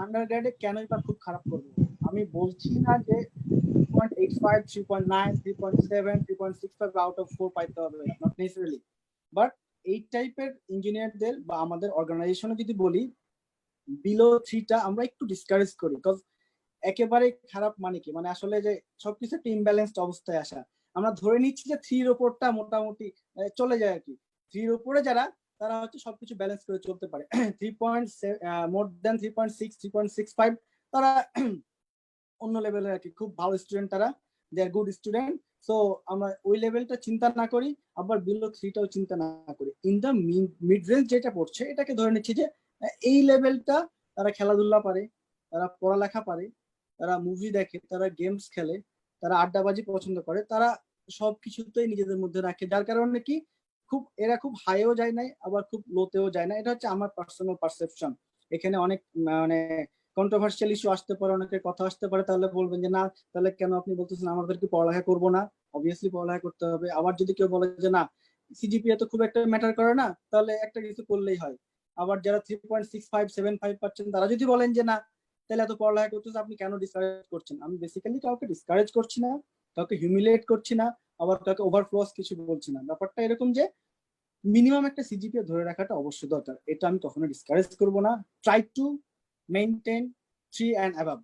আন্ডারগ্র্যাডে কেনই বা খুব খারাপ করবো। আমি বলছি না যে 3.85, 3.9, 3.7, 3.65 আউট অফ 4 পাইতে হবে, নট নেসেসারিলি। বাট এই টাইপের ইঞ্জিনিয়ারদের বা আমাদের অর্গানাইজেশনে যদি বলি বিলো 3টা আমরা একটু ডিসকারেজ করি, বিকজ একেবারে খারাপ মানে কি, মানে আসলে যে সবকিছু একটা ইমব্যালেন্সড অবস্থায় আসা। আমরা ধরে নিচ্ছি যে 3-র ওপরটা মোটামুটি চলে যায় আর কি। 3-র উপরে যারা, তারা হচ্ছে সবকিছু ব্যালেন্স করে চলতে পারে। 3.7 মোর দেন 3.6, 3.65 তারা অন্য লেভেলের আর কি, খুব ভালো স্টুডেন্ট তারা, দে আর গুড স্টুডেন্ট। সো আমরা ওই লেভেলটা চিন্তা না করি, আবার বিলো 3টাও চিন্তা না করি। ইন দ্য মিড রেঞ্জ যেটা পড়ছে এটাকে ধরে নিচ্ছি যে এই লেভেলটা তারা খেলাধুলা পারে, তারা পড়ালেখা পারে, তারা মুভি দেখে, তারা গেমস খেলে, তারা আড্ডাবাজি পছন্দ করে, তারা সবকিছুতেই নিজেদের মধ্যে রাখে, যার কারণে কি এরা খুব হাইও যায় নাই, আবার খুব লোতেও যায় না। এটা হচ্ছে আমার পার্সোনাল পারসেপশন। এখানে অনেক মানে কন্ট্রোভার্সিয়াল ইস্যু আসতে পারে, অনেকের কথা আসতে পারে, তাহলে বলবেন যে না, তাহলে কেন আপনি বলতেছেন আমাদের কি পড়ালেখা করবো না? অবভিয়াসলি পড়ালেখা করতে হবে। আবার যদি কেউ বলে যে না, সিজিপিএ তো খুব একটা ম্যাটার করে না, তাহলে একটা কিছু করলেই হয়। আবার যারা 3.65, 7.5 পাচ্ছেন, তারা যদি বলেন যে না, তাহলে এত পড়ালেখা করতেছে, আপনি কেন ডিসকারেজ করছেন? আমি বেসিক্যালি কাউকে ডিসকারেজ করছি না, কাউকে হিউমিলিয়েট করছি না, আবার কাউকে ওভারফ্লোস কিছু বলছি না। ব্যাপারটা এরকম যে মিনিমাম একটা সিজিপিএ ধরে রাখাটা অবশ্যই দরকার, এটা আমি কখনো ডিসকারেজ করব না। Try to maintain 3 and above,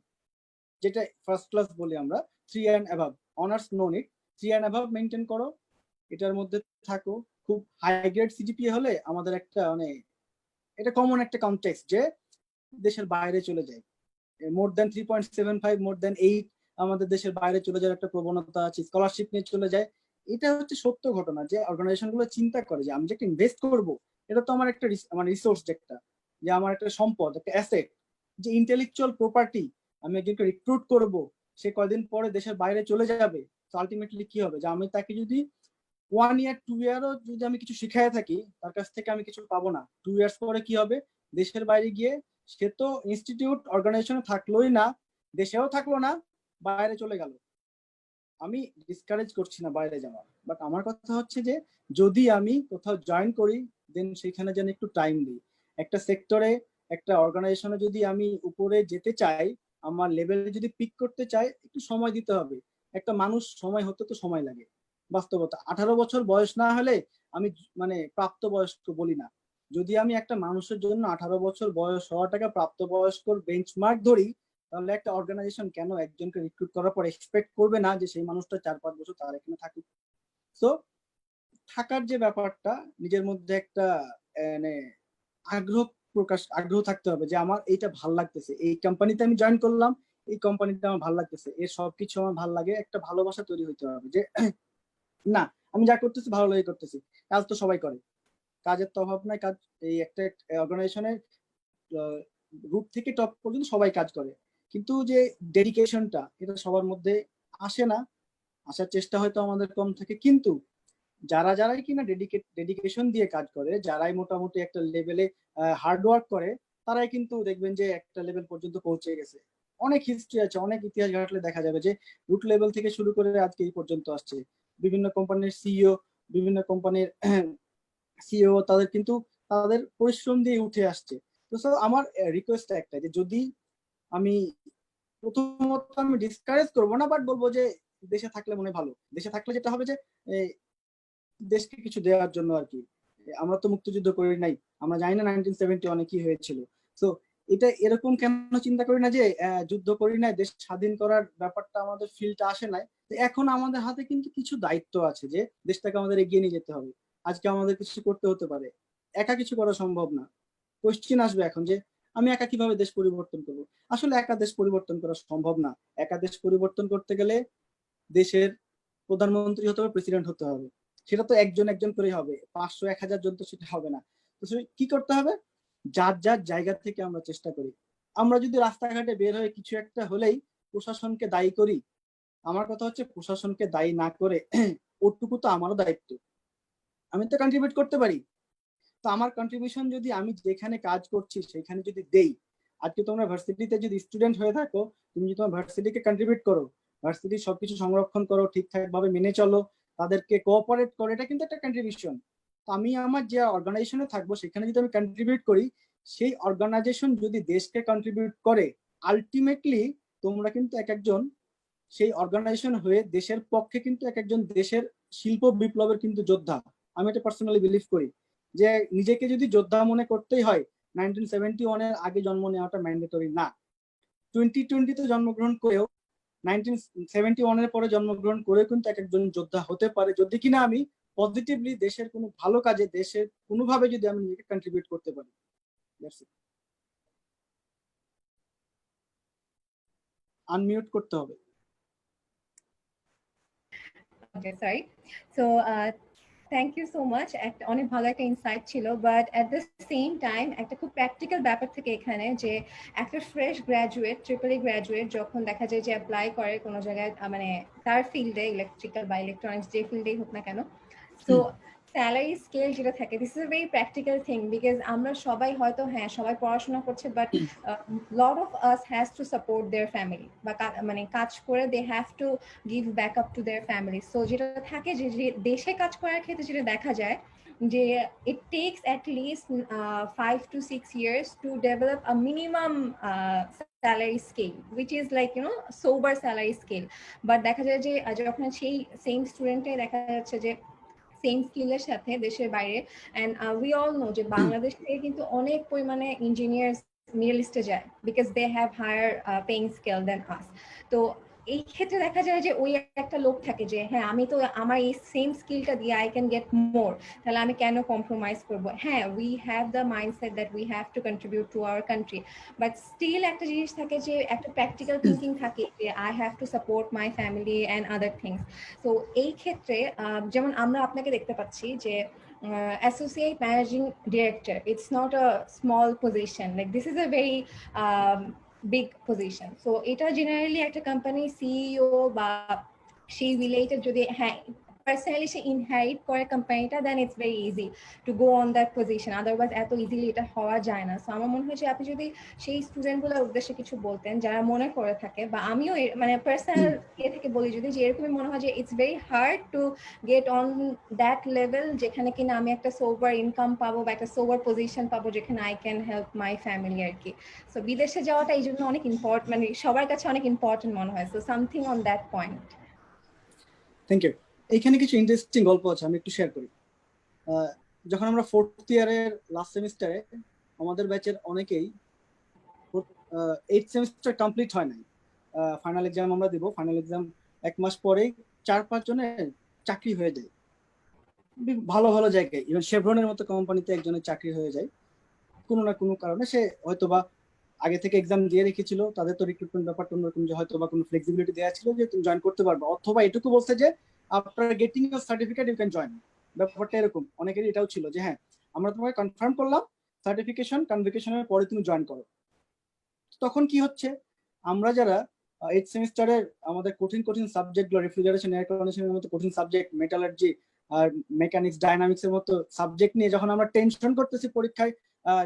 যেটা ফার্স্ট ক্লাস বলি আমরা, 3 and above. Honours no need, 3 and above maintain করো, এটার মধ্যে থাকো। খুব হাই গ্রেড সিজিপিএ হলে আমাদের একটা মানে এটা কমন একটা কনটেক্সট যে দেশের বাইরে চলে যায়। মোর দেন 3.75, মোর দেন 8 আমাদের দেশের বাইরে চলে যাওয়ার একটা প্রবণতা আছে, স্কলারশিপ নিয়ে চলে যায়। এটা হচ্ছে সত্য ঘটনা যে অর্গানাইজেশন গুলো চিন্তা করে যে আমি যে একটা ইনভেস্ট করব, এটা তো আমার একটা মানে রিসোর্স, যে আমার একটা সম্পদ, একটা অ্যাসেট, যে ইন্টেলেকচুয়াল প্রপার্টি। আমি একজনকে রিক্রুট করব, সে কয়দিন পরে দেশের বাইরে চলে যাবে, তো আলটিমেটলি কি হবে, যে আমি তাকে যদি 1 ইয়ার 2 ইয়ারও যদি আমি কিছু শিখাই থাকি, তার কাছ থেকে আমি কিছু পাবো না। 2 ইয়ার্স পরে কি হবে, দেশের বাইরে গিয়ে সে তো ইনস্টিটিউট অর্গানাইজেশনে থাকলোই না, দেশেও থাকলো না, বাইরে চলে গেল। আমি ডিসকারেজ করছি না বাইরে যাওয়া, বাট আমার কথা হচ্ছে যে যদি আমি কোথাও জয়েন করি, দেন সেখানে যেন একটু টাইম দিই। একটা সেক্টরে, একটা অর্গানাইজেশনে যদি আমি উপরে যেতে চাই, আমার লেভেলে যদি পিক করতে চাই, একটু সময় দিতে হবে। একটা মানুষ সময় হতে তো সময় লাগে। বাস্তবতা, 18 বছর বয়স না হলে আমি মানে প্রাপ্তবয়স্ক বলি না। যদি আমি একটা মানুষের জন্য 18 বছর বয়স হওয়াটাকে প্রাপ্তবয়স্কর বেঞ্চমার্ক ধরি, তাহলে একটা অর্গানাইজেশন কেন একজনকে রিক্রুট করার পর এক্সপেক্ট করবে না যে সেই মানুষটা 4-5 বছর তার এখানে থাকুক? সো থাকার যে ব্যাপারটা, নিজের মধ্যে একটা মানে আগ্রহ থাকতে হবে যে আমার এইটা ভাল লাগতেছে, এই কোম্পানিতে আমি জয়েন করলাম, এই কোম্পানিতে আমার ভাল লাগতেছে, এর সবকিছু আমার ভাল লাগে, একটা ভালোবাসা তৈরি হইতে হবে যে না, আমি যা করতেছি ভালো লাগে করতেছি। কাজ তো সবাই করে, কাজের তো অভাব নাই। কাজ এই একটা অর্গানাইজেশনের রুট থেকে টপ পর্যন্ত সবাই কাজ করে, কিন্তু যে ডেডিকেশনটা এটা সবার মধ্যে আসে না। আসার চেষ্টা হয়তো আমাদের কম থাকে, কিন্তু যারাই কিনা ডেডিকেশন দিয়ে কাজ করে, যারাই মোটামুটি একটা লেভেলে হার্ড ওয়ার্ক করে, তারাই কিন্তু দেখবেন যে একটা লেভেল পর্যন্ত পৌঁছে গেছে। অনেক হিস্ট্রি আছে, অনেক ইতিহাস ঘাটলে দেখা যাবে যে রুট লেভেল থেকে শুরু করে আজকে এই পর্যন্ত আসছে। বিভিন্ন কোম্পানির সিইও, বিভিন্ন কোম্পানির সিইও, তাদের কিন্তু তাদের পরিশ্রম দিয়ে উঠে আসছে। তো আমার রিকোয়েস্ট একটা, যে যদি আমি প্রথমত আমি ডিসকারেজ করবো না, বাট বলবো যে দেশে থাকলে মনে ভালো। দেশে থাকলে যেটা হবে যে দেশকে কিছু দেওয়ার জন্য আর কি। আমরা তো মুক্তিযুদ্ধ করি নাই, আমরা জানি না 1971 কি হয়েছিল। তো এটা এরকম কেন চিন্তা করি না যে যুদ্ধ করি নাই, দেশ স্বাধীন করার ব্যাপারটা আমাদের ফিল্ডটা আসে নাই। তো এখন আমাদের হাতে কিন্তু কিছু দায়িত্ব আছে যে দেশটাকে আমাদের এগিয়ে নিয়ে যেতে হবে। আজকে আমাদের কিছু করতে হতে পারে, একা কিছু করা সম্ভব না। কোশ্চিন আসবে এখন যে আমি একা কিভাবে দেশ পরিবর্তন করবো? আসলে একা দেশ পরিবর্তন করা সম্ভব না। একা দেশ পরিবর্তন করতে গেলে দেশের প্রধানমন্ত্রী হতে হবে, প্রেসিডেন্ট হতে হবে। সেটা তো একজন একজন করেই হবে, 500-1000 জন তো সেটা হবে না। তো কি করতে হবে, যার যার জায়গা থেকে আমরা চেষ্টা করি। আমরা যদি রাস্তাঘাটে বের হয়ে কিছু একটা হলেই প্রশাসনকে দায়ী করি, আমার কথা হচ্ছে প্রশাসনকে দায়ী না করে ওটুকু তো আমারও দায়িত্ব, আমি তো কন্ট্রিবিউট করতে পারি। তো আমার কন্ট্রিবিউশন যদি আমি যেখানে কাজ করছি সেখানে যদি দেই, আজকে তোমরা ভার্সিটিতে যদি স্টুডেন্ট হয়ে থাকো, তুমি যদি তোমার ভার্সিটিকে কন্ট্রিবিউট করো, ভার্সিটির সবকিছু সংরক্ষণ করো, ঠিকঠাক ভাবে মেনে চলো, তাদেরকে কোঅপারেট করো, এটা কিন্তু একটা কন্ট্রিবিউশন। আমি আমার যে অর্গানাইজেশনে থাকবো সেখানে যদি আমি কন্ট্রিবিউট করি, সেই অর্গানাইজেশন যদি দেশকে কন্ট্রিবিউট করে, আলটিমেটলি তোমরা কিন্তু এক একজন সেই অর্গানাইজেশন হয়ে দেশের পক্ষে কিন্তু এক একজন দেশের শিল্প বিপ্লবের কিন্তু যোদ্ধা। আমি এটা পার্সোনালি বিলিভ করি যে নিজেকে যদি যোদ্ধা মনে করতেই হয়, 1971-এর আগে জন্ম নেওয়াটা ম্যান্ডেটরি না। 2020-তে জন্মগ্রহণ করেও 1971-এর পরে জন্মগ্রহণ করেও কিন্তু এক একজন যোদ্ধা হতে পারে, যদি কিনা আমি পজিটিভলি দেশের কোনো ভালো কাজে, দেশের কোনোভাবে যদি আমি নিজেকে কন্ট্রিবিউট করতে পারি। আনমিউট করতে হবে। Okay, sorry. So, থ্যাংক ইউ সো মাচ। একটা অনেক ভালো একটা ইনসাইট ছিল, but at the same time একটা খুব প্র্যাকটিক্যাল ব্যাপার থেকে এখানে, যে একটা ফ্রেশ গ্র্যাজুয়েট, ট্রিপল গ্র্যাজুয়েট যখন দেখা যায় যে অ্যাপ্লাই করে কোনো জায়গায়, মানে তার ফিল্ডে, ইলেকট্রিক্যাল বা ইলেকট্রনিক্স যে ফিল্ডেই হোক না কেন, সো স্যালারি স্কেল যেটা থাকে, this is a very practical thing, because আমরা সবাই হয়তো, হ্যাঁ সবাই পড়াশোনা করছে, but lot of us has to support their family, বা মানে কাজ করে they have to give back up to their family. So যেটা থাকে যে দেশে কাজ করার ক্ষেত্রে যেটা দেখা যায় যে it takes at least 5 to 6 years to develop a minimum salary scale, which is like, you know, sober salary scale. But দেখা যায় যে যখন সেই সেম স্টুডেন্টে দেখা যাচ্ছে যে সেম স্কিলের সাথে দেশের বাইরে, অ্যান্ড উই অল নো যে বাংলাদেশ থেকে কিন্তু অনেক পরিমাণে ইঞ্জিনিয়ার্স মিডল ইস্টে যায়, because they have higher paying scale than us. তো এই ক্ষেত্রে দেখা যায় যে ওই একটা লোক থাকে যে হ্যাঁ আমি তো আমার এই সেম স্কিলটা দিয়ে আই ক্যান গেট মোর, তাহলে আমি কেন কম্প্রোমাইজ করবো? হ্যাঁ, we have the mindset that we have to contribute to our country, but still একটা জিনিস থাকে যে একটা প্র্যাকটিক্যাল থিঙ্কিং থাকে যে I have to support my family and other things. তো এই ক্ষেত্রে যেমন আমরা আপনাকে দেখতে পাচ্ছি যে associate managing director, it's not a small position, like this is a very big position. So এটা generally একটা company CEO বা সেই related যদি হ্যাঁ personally সে inherit করে কোম্পানিটা, then it's very easy to go on that position, otherwise এত easily এটা হওয়া যায় না। সো আমার মনে হয় যে আপনি যদি সেই স্টুডেন্টগুলোর উদ্দেশ্যে কিছু বলতেন যারা মনে করে থাকে, বা আমিও মানে পার্সোনাল থেকে বলি যদি, যে এরকমই মনে হয় যে it's very hard to get on that level যেখানে কিনা আমি একটা সোবার ইনকাম পাবো বা একটা সোবার পজিশন পাবো যেখানে I can help my family আর কি। সো বিদেশে যাওয়াটা এই জন্য অনেক ইম্পর্টেন্ট, মানে সবার কাছে অনেক ইম্পর্টেন্ট মনে হয়। So something on that point. Thank you. এখানে কিছু ইন্টারেস্টিং গল্প আছে, আমি একটু শেয়ার করি। যখন আমরা 4th ইয়ারের লাস্ট সেমিস্টারে, আমাদের ব্যাচের অনেকেই 8th সেমিস্টার কমপ্লিট হয় নাই, ফাইনাল এক্সাম আমরা দিব, ফাইনাল এক্সাম 1 মাস পরেই 4-5 জনের চাকরি হয়ে যায় ভালো ভালো জায়গায়, ইভেন শেভরনের মতো কোম্পানিতে একজনের চাকরি হয়ে যায় কোনো না কোনো কারণে। সে হয়তোবা আগে থেকে এক্সাম দিয়ে রেখেছিল, তাদের তো রিক্রুটমেন্ট ব্যাপারটা অন্যরকম, যে হয়তো বা কোনো ফ্লেক্সিবিলিটি দেওয়া ছিল যে তুমি জয়েন করতে পারবে, অথবা এটুকু বলছে যে after getting your certificate you can join. ব্যাপারটা এরকম অনেকেরই এটাও ছিল যে হ্যাঁ আমরা তোমাকে কনফার্ম করলাম, সার্টিফিকেশন কনভোকেশনের পরে তুমি জয়েন করো। তখন কি হচ্ছে, আমরা যারা 8th সেমিস্টারের আমাদের কঠিন কঠিন সাবজেক্টগুলো, রেফ্রিজারেশন, এয়ার কন্ডিশনের মতো কঠিন সাবজেক্ট, মেটালার্জি আর মেকানিক্স, ডাইনামিক্স এর মতো সাবজেক্ট নিয়ে যখন আমরা টেনশন করতেছি পরীক্ষায়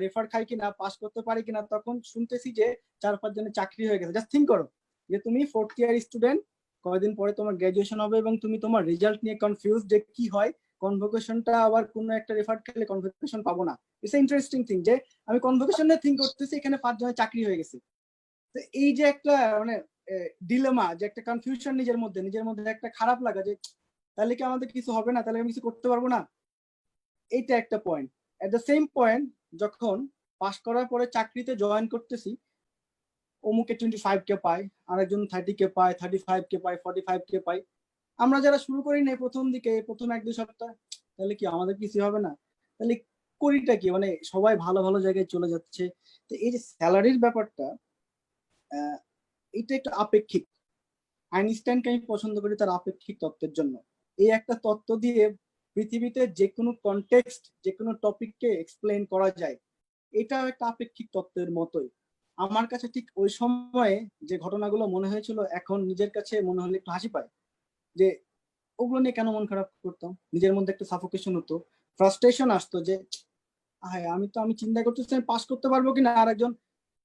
রেফার খাই কিনা, পাস করতে পারি কিনা, তখন শুনতেছি যে 4-5 জনের চাকরি হয়ে গেছে। জাস্ট থিঙ্ক করো যে তুমি 4th ইয়ার স্টুডেন্ট, কয়েকদিন পরে তোমার গ্রাজুয়েশন হবে এবং তুমি তোমার রেজাল্ট নিয়ে কনফিউজ যে কি হয়, কনভোকেশনটা আবার কোনো একটা রেফার খেলে কনভোকেশন পাবো না। ইটস ইন্টারেস্টিং থিং যে আমি কনভোকেশন নিয়ে থিঙ্ক করতেছি, এখানে 5 জনের চাকরি হয়ে গেছে। তো এই যে একটা মানে ডিলেমা, যে একটা কনফিউশন নিজের মধ্যে একটা খারাপ লাগা যে তাহলে কি আমাদের কিছু হবে না, তাহলে আমি কিছু করতে পারবো না, এইটা একটা point. At the same point যখন পাস করার পরে চাকরিতে জয়েন করতেছি, অমুকে 25K পায়, আরেকজন 30K পায়, 35K পায়, 45K পায়। আমরা যারা শুরু করি না প্রথম দিকে, প্রথম 1-2 সপ্তাহ, তাহলে কি আমাদের কিছু হবে না, তাহলে করিটা কি, মানে সবাই ভালো ভালো জায়গায় চলে যাচ্ছে। তো এই যে স্যালারির ব্যাপারটা, এটা একটু আপেক্ষিক। আইনস্টাইনকে আমি পছন্দ করি তার আপেক্ষিক তত্ত্বের জন্য। এই একটা তত্ত্ব দিয়ে পৃথিবীতে যে কোনো কনটেক্সট, যে কোনো টপিককে এক্সপ্লেন করা যায়, এটা একটা আপেক্ষিক তত্ত্বের মতোই। আমার কাছে ঠিক ওই সময়ে যে ঘটনাগুলো মনে হয়েছিল, এখন নিজের কাছে মনে হলে একটু হাসি পায় যে ওগুলো নিয়ে কেন মন খারাপ করতাম। নিজের মধ্যে একটা সাফোকেশন হতো, ফ্রাস্ট্রেশন আসতো যে আমি চিন্তা করতেছি আমি পাস করতে পারবো কিনা, আর একজন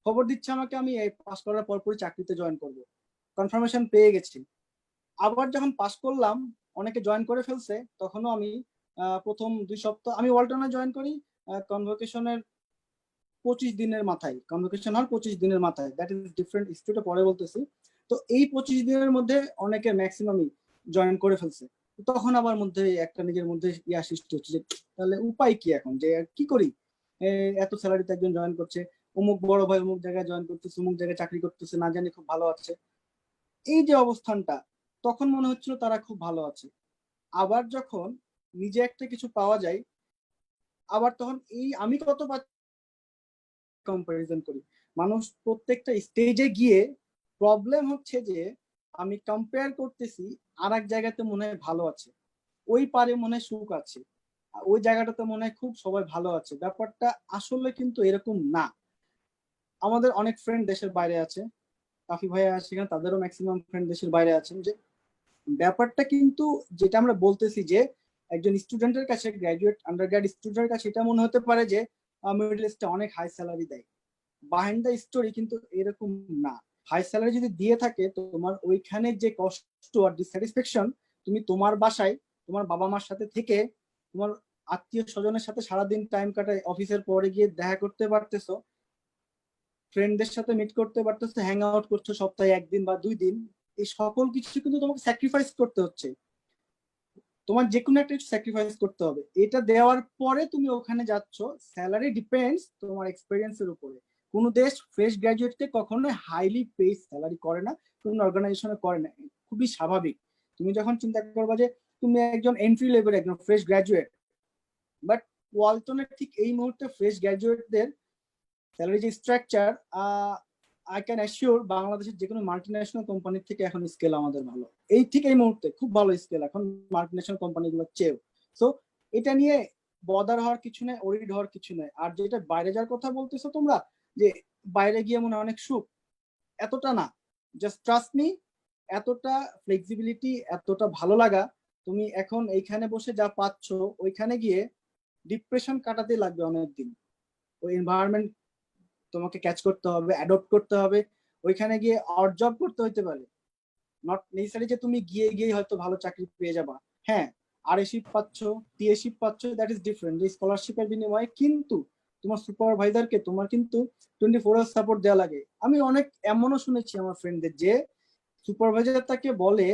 খবর দিচ্ছে আমাকে আমি এই পাস করার পরপরই চাকরিতে জয়েন করবো, কনফার্মেশন পেয়ে গেছি, আবার যখন পাস করলাম, অনেকে জয়েন করে ফেলছে, তখনও আমি প্রথম 2 সপ্তাহ আমি ওয়ালটনে জয়েন করি কনভোকেশনের 25 দিনের মাথায়, কনভোকেশন হওয়ার 25 দিনের মাথায়, দ্যাট ইজ ডিফারেন্ট স্টুডিও পরে বলতেছি। তো এই 25 দিনের মধ্যে অনেকে ম্যাক্সিমামই জয়েন করে ফেলছে। তখন আমার মধ্যে একটা নিজের মধ্যে ইয়া সৃষ্টি হচ্ছে যে তাহলে উপায় কি এখন, যে কি করি, এত স্যালারিতে একজন জয়েন করছে, অমুক বড় ভাই অমুক জায়গায় জয়েন করতেছে, অমুক জায়গায় চাকরি করতেছে, না জানি খুব ভালো আছে। এই যে অবস্থানটা, তখন মনে হচ্ছিল তারা খুব ভালো আছে। আবার যখন নিজে একটা কিছু পাওয়া যায়, আবার তখন এই আমি কত কম্পারিজন করি। মানুষ প্রত্যেকটা স্টেজে গিয়ে প্রবলেম হচ্ছে যে আমি কম্পেয়ার করতেছি আর এক জায়গাতে মনে হয় ভালো আছে, ওই পারে মনে হয় সুখ আছে, ওই জায়গাটাতে মনে হয় খুব সবাই ভালো আছে। ব্যাপারটা আসলে কিন্তু এরকম না। আমাদের অনেক ফ্রেন্ড দেশের বাইরে আছে, কাফি ভাইয়া আছে এখানে, তাদেরও ম্যাক্সিমাম ফ্রেন্ড দেশের বাইরে আছেন। যে ব্যাপারটা কিন্তু যেটা আমরা বলতেছি যে একজন স্টুডেন্টের কাছে, গ্রাজুয়েট আন্ডারগ্রেড স্টুডেন্টের কাছে এটা মনে হতে পারে যে মিডল ইস্টে অনেক হাই স্যালারি দেয়। বিহাইন্ড দ্য স্টোরি কিন্তু এরকম না। হাই স্যালারি যদি দিয়ে থাকে, তোমার ওইখানে যে কষ্ট আর ডিসস্যাটিসফ্যাকশন, তুমি তোমার বাসায় তোমার বাবা মার সাথে থেকে, তোমার আত্মীয় স্বজনের সাথে সারাদিন টাইম কাটায়, অফিসের পরে গিয়ে দেখা করতে পারতেছো, ফ্রেন্ডদের সাথে মিট করতে পারতেছো, হ্যাং আউট করছো সপ্তাহে 1 দিন বা 2 দিন, এই সকল কিছু কিন্তু তোমাকে স্যাক্রিফাইস করতে হচ্ছে। তোমার যে কোনো একটা কিছু স্যাক্রিফাইস করতে হবে। এটা দেওয়ার পরে তুমি ওখানে যাচ্ছ। স্যালারি ডিপেন্ডস তোমার এক্সপেরিয়েন্সের উপরে। কোন দেশ ফ্রেশ গ্রাজুয়েটকে কখনো হাইলি পেড স্যালারি করে না, কোন অর্গানাইজেশনে করে না, খুবই স্বাভাবিক। তুমি যখন চিন্তা করবা যে তুমি একজন এন্ট্রি লেভেল একজন ফ্রেশ গ্রাজুয়েট, বাট ওয়ালটনের ঠিক এই মুহূর্তে ফ্রেশ গ্রাজুয়েটদের স্যালারি যে স্ট্রাকচার, আই ক্যান অ্যাসিওর বাংলাদেশের যে কোনো মাল্টিন্যাশনাল কোম্পানির থেকে এখন স্কেল আমাদের ভালো। এই ঠিক এই মুহূর্তে খুব ভালো স্কেল এখন মাল্টিন্যাশনাল কোম্পানিগুলোর চেয়েও। সো এটা নিয়ে বদার হওয়ার কিছু নেই, ওরিড হওয়ার কিছু নেই। আর যেটা বাইরে যাওয়ার কথা বলতেছো তোমরা, যে বাইরে গিয়ে মনে অনেক সুখ, এতটা না। জাস্ট ট্রাস্ট মি, এতটা ফ্লেক্সিবিলিটি, এতটা ভালো লাগা তুমি এখন এইখানে বসে যা পাচ্ছ, ওইখানে গিয়ে ডিপ্রেশন কাটাতে লাগবে অনেকদিন। ওই এনভায়রনমেন্ট তোমাকে ক্যাচ করতে হবে, অ্যাডপ্ট করতে হবে, ওইখানে গিয়ে অড জব করতে হইতে পারে। নট নেসেসারি যে তুমি গিয়ে গিয়ে হয়তো ভালো চাকরি পেয়ে যাবা। হ্যাঁ, আরএশিপ পাচ্ছ, টিএশিপ পাচ্ছ, দ্যাট ইজ ডিফারেন্ট, যে স্কলারশিপের বিনিময়ে। কিন্তু তোমার সুপারভাইজারকে তোমার কিন্তু 24 আওয়ার সাপোর্ট দেওয়া লাগে। আমি অনেক এমনও শুনেছি আমার ফ্রেন্ডদের যে সুপারভাইজার তাকে বলে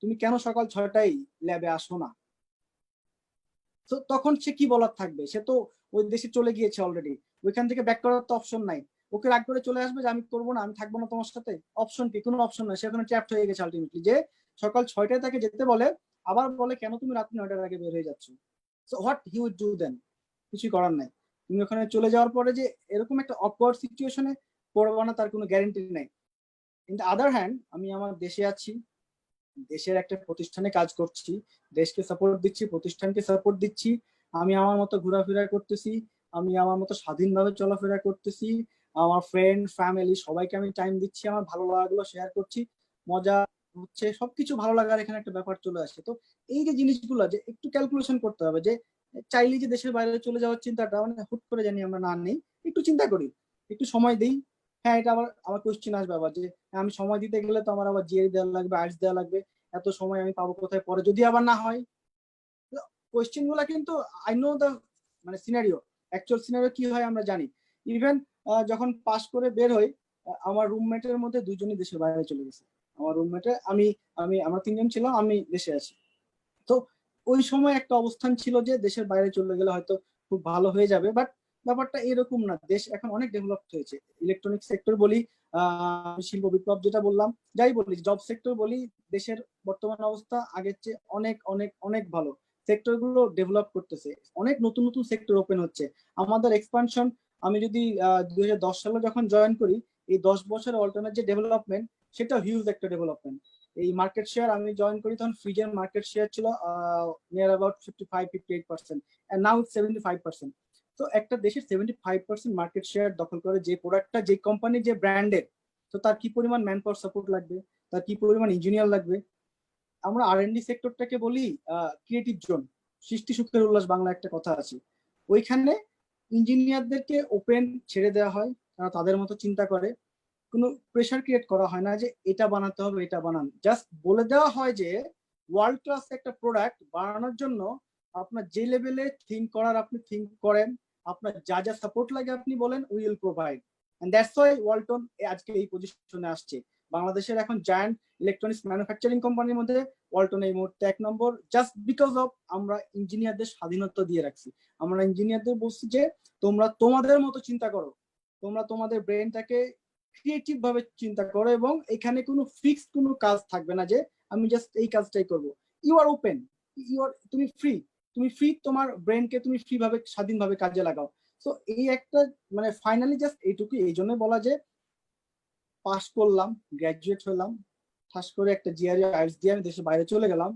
তুমি কেন সকাল 6টায় ল্যাবে আসো না। তো তখন সে কি বলার থাকবে, সে তো ওই দেশে চলে গিয়েছে অলরেডি, ওইখান থেকে ব্যাক করার তো অপশন নাই। ওকে রাগ করে চলে আসবে যে আমি করবো না, আমি থাকবো না তোমার সাথে, অপশন কি? কোনো অপশন নাই। সে ওখানে ট্র্যাপড হয়ে গেছে আলটিমেটলি। যে সকাল 6টায় তাকে যেতে বলে, আবার বলে কেন তুমি রাত 9টার আগে বের হয়ে যাচ্ছ। So what he would do then? কিছুই করার নাই। তুমি ওখানে চলে যাওয়ার পরে যে এরকম একটা অকওয়ার্ড সিচুয়েশনে পড়বা না, তার কোনো গ্যারেন্টি নেই। ইন দ্য আদার হ্যান্ড, আমি আমার দেশে আছি, দেশের একটা প্রতিষ্ঠানে কাজ করছি, দেশকে সাপোর্ট দিচ্ছি, প্রতিষ্ঠানকে সাপোর্ট দিচ্ছি, আমি আমার মতো ঘোরাফেরা করতেছি, আমি আমার মতো স্বাধীনভাবে চলাফেরা করতেছি, আমার ফ্রেন্ড ফ্যামিলি সবাইকে আমি টাইম দিচ্ছি, আমার ভালো লাগাগুলো শেয়ার করছি, মজা হচ্ছে, সবকিছু ভালো লাগার এখানে একটা ব্যাপার চলে আসছে। তো এই যে জিনিসগুলো যে একটু ক্যালকুলেশন করতে হবে, যে চাইলে যে দেশের বাইরে চলে যাওয়ার চিন্তাটা মানে হুট করে জানি আমরা না নেই, একটু চিন্তা করি, একটু সময় দিই। হ্যাঁ, এটা আবার আমার কোশ্চেন আসবে আবার যে আমি সময় দিতে গেলে তো আমার আবার জিআই দেওয়া লাগবে, আর্টস দেওয়া লাগবে, এত সময় আমি পাবো কোথায় পরে যদি আবার না হয়। কোয়েশ্চেন গুলা কিন্তু আই নো দ্য মানে সিনারিও, অ্যাকচুয়াল সিনারিও কি হয় আমরা জানি। ইভেন যখন পাস করে বের হই, আমার রুমমেটের মধ্যে 2জনই দেশের বাইরে চলে গেছে। আমার রুমমেটে আমি আমি আমরা 3জন ছিলাম, আমি দেশে আছি। তো ওই সময় একটা অবস্থান ছিল যে দেশের বাইরে চলে গেলে হয়তো খুব ভালো হয়ে যাবে, বাট ব্যাপারটা এরকম না। দেশ এখন অনেক ডেভেলপ হয়েছে। ইলেকট্রনিক সেক্টর বলি, শিল্প বিপ্লব যেটা বললাম, যাই বলি, জব সেক্টর বলি, দেশের বর্তমান অবস্থা আগের চেয়ে অনেক অনেক অনেক ভালো। সেক্টর গুলো ডেভেলপ করতেছে, অনেক নতুন নতুন সেক্টর ওপেন হচ্ছে। আমাদের এক্সপানশন, আমি যদি 2010 সালে যখন জয়েন করি, এই 10 বছরের অল্টারনেট যে ডেভেলপমেন্ট, সেটা হিউজ একটা ডেভেলপমেন্ট। এই মার্কেট শেয়ার আমি জয়েন করি তখন ফ্রিজের মার্কেট শেয়ার ছিল near about 55-58%, and now it's 75%। তো একটা দেশের 75% মার্কেট শেয়ার দখল করে যে প্রোডাক্টটা, যে কোম্পানি, যে ব্র্যান্ডের, তো তার কি পরিমাণ ম্যান পাওয়ার সাপোর্ট লাগবে, তার কি পরিমাণ ইঞ্জিনিয়ার লাগবে। আমরা আর&ডি সেক্টরটাকে বলি ক্রিয়েটিভ জোন, সৃষ্টি সুখের উল্লাস, বাংলা একটা কথা আছে। ওইখানে ইঞ্জিনিয়ারদেরকে ওপেন ছেড়ে দেওয়া হয়, তারা তাদের মতো চিন্তা করে। কোনো প্রেশার ক্রিয়েট করা হয় না যে এটা বানাতে হবে, এটা বানান। জাস্ট বলে দেওয়া হয় যে ওয়ার্ল্ড ক্লাস একটা প্রোডাক্ট বানানোর জন্য আপনার যে লেভেলে থিঙ্ক করার আপনি থিঙ্ক করেন, আপনার যা যা সাপোর্ট লাগে আপনি বলেন, we will provide. And that's why Walton আজকে এই পজিশনে আসছে। বাংলাদেশের এখন জায়ান্ট ইলেকট্রনিক্স ম্যানুফ্যাকচারিং কোম্পানির মধ্যে ওয়ালটন এই মুহূর্তে 1 নম্বর, জাস্ট বিকজ অফ আমরা ইঞ্জিনিয়ারদের স্বাধীনতা দিয়ে রাখছি। আমরা ইঞ্জিনিয়ারদের বলছি যে তোমরা তোমাদের মতো চিন্তা করো, তোমরা তোমাদের ব্রেনটাকে ক্রিয়েটিভ ভাবে চিন্তা করো, এবং এখানে কোনো ফিক্সড কোনো কাজ থাকবে না যে আমি জাস্ট এই কাজটাই করব। ইউ আর ওপেন, তুমি ফ্রি, তোমার ব্রেনকে তুমি ফ্রি ভাবে স্বাধীনভাবে কাজে লাগাও। তো এই একটা মানে ফাইনালি জাস্ট এইটুকু, এই জন্য বলা যে পাস করলাম, গ্রাজুয়েট হলাম, ঠাস করে একটা জিআরই আইএলটিএস দিয়ে আমি দেশের বাইরে চলে গেলাম।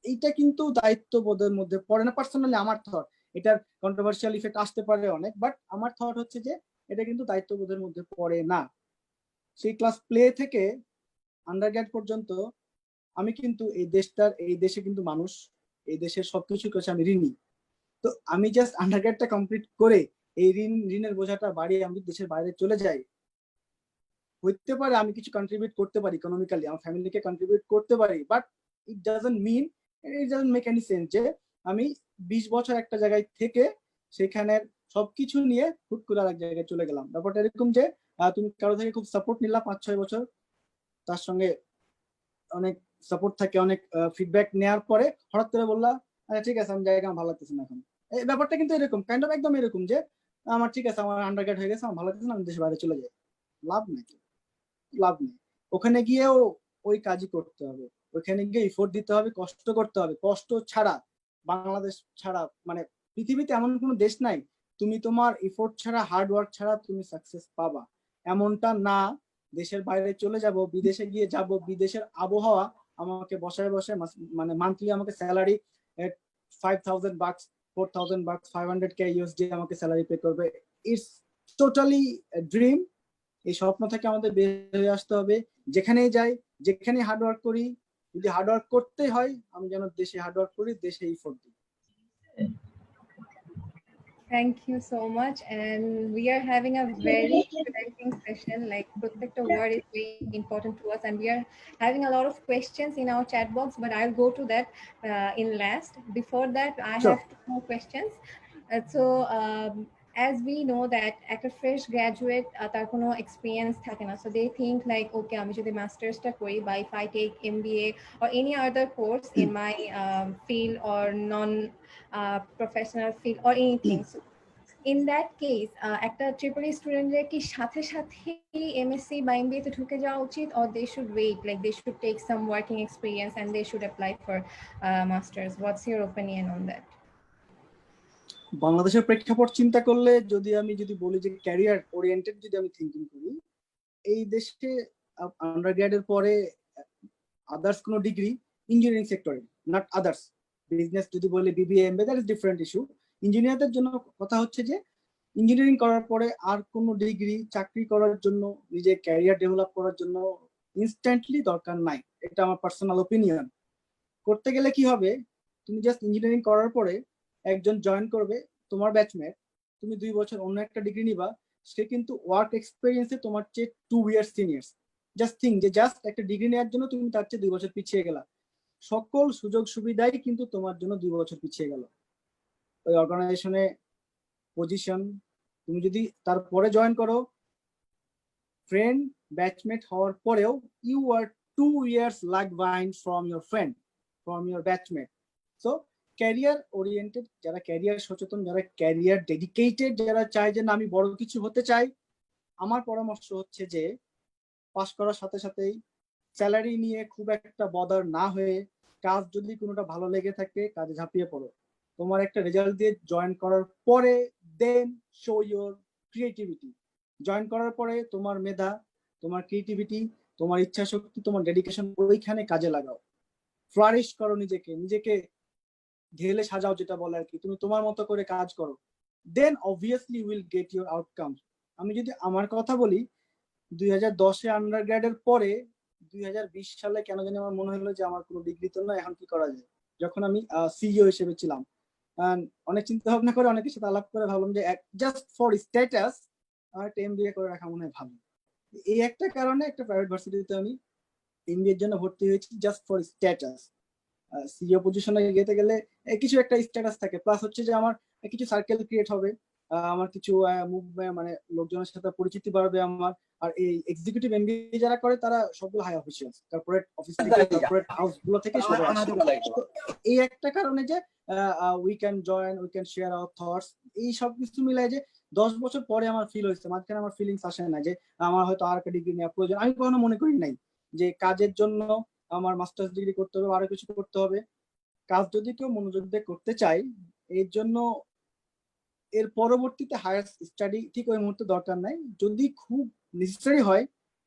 এইটা কিন্তু দায়িত্ববোধের মধ্যে পড়ে না। পার্সোনালি আমার থট, এটার কন্ট্রোভার্সিয়াল ইফেক্ট আসতে পারে অনেক, বাট আমার থট হচ্ছে যে এটা কিন্তু দায়িত্ববোধের মধ্যে পড়ে না। সেই ক্লাস প্লে থেকে আন্ডারগ্রেড পর্যন্ত আমি কিন্তু এই দেশে কিন্তু মানুষ, এই দেশের সবকিছু কাছে আমি ঋণী। তো আমি জাস্ট আন্ডারগ্রেডটা কমপ্লিট করে এই ঋণের বোঝাটা বাড়িয়ে আমি দেশের বাইরে চলে যাই, হইতে পারে আমি কিছু কন্ট্রিবিউট করতে পারি ইকোনমিক্যালি, আমার ফ্যামিলিকে কন্ট্রিবিউট করতে পারি, but it doesn't make any sense যে আমি 20 বছর একটা জায়গায় থেকে সেখানের সবকিছু নিয়ে হুট করে আরেক জায়গায় চলে গেলাম। ব্যাপারটা এরকম যে তুমি কারো থেকে খুব সাপোর্ট নিলাম 5-6 বছর, তার সঙ্গে অনেক সাপোর্ট থাকে, অনেক ফিডব্যাক নেওয়ার পরে হঠাৎ করে বললা আচ্ছা ঠিক আছে আমি জায়গা আমার ভালো লাগতেছে না এখন। এই ব্যাপারটা কিন্তু এরকম কাইন্ড অফ একদম এরকম যে আমার ঠিক আছে, আমার আন্ডারগ্রেড হয়ে গেছে, আমার ভালো লাগতেছে না, আমি দেশের বাইরে চলে যাই। লাভ নেই, লাভ নেই। ওখানে গিয়েও ওই কাজই করতে হবে, ওখানে গিয়ে এফোর্ট দিতে হবে, কষ্ট করতে হবে। কষ্ট ছাড়া, বাংলাদেশ ছাড়া মানে পৃথিবীতে এমন কোনো দেশ নাই তুমি তোমার এফোর্ট ছাড়া, হার্ড ওয়ার্ক ছাড়া তুমি সাকসেস পাবা এমনটা না। দেশের বাইরে চলে যাব, বিদেশে গিয়ে যাব, বিদেশের আবহাওয়া আমাকে বসায় বসায় মানে মান্থলি আমাকে স্যালারি $5,000, $4,000, $500K USD আমাকে স্যালারি পে করবে। It's totally dream. এই স্বপ্ন থেকে আমাদের বের হয়ে আসতে হবে। যেখানেই যাই, যেখানে হার্ডওয়ার্ক করি, যদি হার্ডওয়ার্ক করতে হয় আমি যেন দেশে হার্ডওয়ার্ক করি, দেশে এফোর্ট দিই। Thank you so much. And we are having a very interesting session. Like protector word is very important to us, and we are having a lot of questions in our chat box. But I'll go to that in last. Before that, I Sure. have 2 more questions. As we know that একটা fresh graduate তার কোনো experience থাকে না, so they think like okay আমি যদি master's-টা করি, বা if I take MBA or any other course in my field or non professional field or anything, so in that case একটা triple স্টুডেন্টের কি সাথে সাথেই MSc বা MBA তে ঢুকে যাওয়া উচিত, or they should wait, like they should take some working experience and they should apply for masters? What's your opinion on that? বাংলাদেশের প্রেক্ষাপট চিন্তা করলে যদি বলি যে ক্যারিয়ার ওরিয়েন্টেড যদি আমি থিঙ্কিং করি, এই দেশে আন্ডারগ্রেডের পরে আদার্স কোনো ডিগ্রি ইঞ্জিনিয়ারিং সেক্টরে, নট আদার্স বিজনেস যদি বলি BBA MBA, that is different issue. ইঞ্জিনিয়ারদের জন্য কথা হচ্ছে যে ইঞ্জিনিয়ারিং করার পরে আর কোনো ডিগ্রি চাকরি করার জন্য, নিজের ক্যারিয়ার ডেভেলপ করার জন্য ইনস্ট্যান্টলি দরকার নাই। এটা আমার পার্সোনাল ওপিনিয়ন। করতে গেলে কি হবে, তুমি জাস্ট ইঞ্জিনিয়ারিং করার পরে একজন জয়েন করবে তোমার ব্যাচমেট, তুমি 2 বছর অন্য একটা ডিগ্রি নিবা, সে কিন্তু ওয়ার্ক এক্সপেরিয়েন্সে তোমার চেয়ে 2 ইয়ার্স সিনিয়র্স। জাস্ট থিঙ্ক যে জাস্ট একটা ডিগ্রি নেওয়ার জন্য তুমি তার চেয়ে 2 বছর পিছিয়ে গেলা, সকল সুযোগ সুবিধাই কিন্তু তোমার জন্য 2 বছর পিছিয়ে গেল। ওই অর্গানাইজেশনে পজিশন তুমি যদি তারপরে জয়েন করো, ফ্রেন্ড ব্যাচমেট হওয়ার পরেও ইউ আর 2 ইয়ার্স লাগ behind from your friend, from your batchmate. So career oriented, যারা ক্যারিয়ার সচেতন, যারা ক্যারিয়ার ডেডিকেটেড, যারা চায় যে না আমি বড় কিছু হতে চাই, আমার পরামর্শ হচ্ছে যে পাস করার সাথে সাথেই স্যালারি নিয়ে খুব একটা বদার না হয়ে, কাজ যদি কোনোটা ভালো লেগে থাকে কাজে ঝাঁপিয়ে পড়ো। তোমার একটা রেজাল্ট দিয়ে জয়েন করার পরে দেন শো ইউর ক্রিয়েটিভিটি। জয়েন করার পরে তোমার মেধা, তোমার ক্রিয়েটিভিটি, তোমার ইচ্ছা শক্তি, তোমার ডেডিকেশন ওইখানে কাজে লাগাও। ফ্লারিশ করো নিজেকে ঢেলে সাজাও, যেটা বলে আর কি। তুমি তোমার মতো করে কাজ করো, then obviously will get your outcome. আমি যদি আমার কথা বলি, 2010-এ আন্ডারগ্রেডের পরে 2020 সালে কেন জানি আমার মনে হলো যে আমার কোনো ডিগ্রি তো না, এখন কি করা যায়। যখন আমি সিইও হিসেবে ছিলাম, অনেক চিন্তা ভাবনা করে অনেকের সাথে আলাপ করে ভাবলাম যে জাস্ট ফর স্ট্যাটাস আমার একটা এমবিএ করে রাখা মনে হয় ভালো। এই একটা কারণে একটা প্রাইভেট ভার্সিটিতে আমি এমবিএ এর জন্য ভর্তি হয়েছি, জাস্ট ফর স্ট্যাটাস। সিইও পজিশনে যেতে গেলে কিছু একটা স্ট্যাটাস থাকে, প্লাস হচ্ছে যে আমার কিছু সার্কেল ক্রিয়েট হবে, আমার কিছু মানে লোকজনের সাথে পরিচিতি বাড়বে আমার। আর এই এক্সিকিউটিভ এমবিএ যারা করে তারা সবগুলো হাই অফিসিয়ালস, কর্পোরেট অফিস থেকে, কর্পোরেট হাউস গুলো থেকে সবাই আসে। তো এই একটা কারণে যে we can join, we can share our thoughts, এই সব কিছু মিলাই যে 10 বছর পরে আমার ফিল হয়েছে, মাঝখানে আমার ফিলিংস আসে না যে আমার হয়তো আর একটা ডিগ্রি নেওয়া প্রয়োজন। আমি কখনো মনে করি নাই যে কাজের জন্য আমার মাস্টার্স ডিগ্রি করতে হবে, আরো কিছু করতে হবে। কাজ যদি কেউ মনোযোগ দিয়ে করতে চায়, এর জন্য এর পরবর্তীতে হায়ার স্টাডি ঠিক ওই মুহূর্তে দরকার নাই। যদি খুব নেসেসারি হয়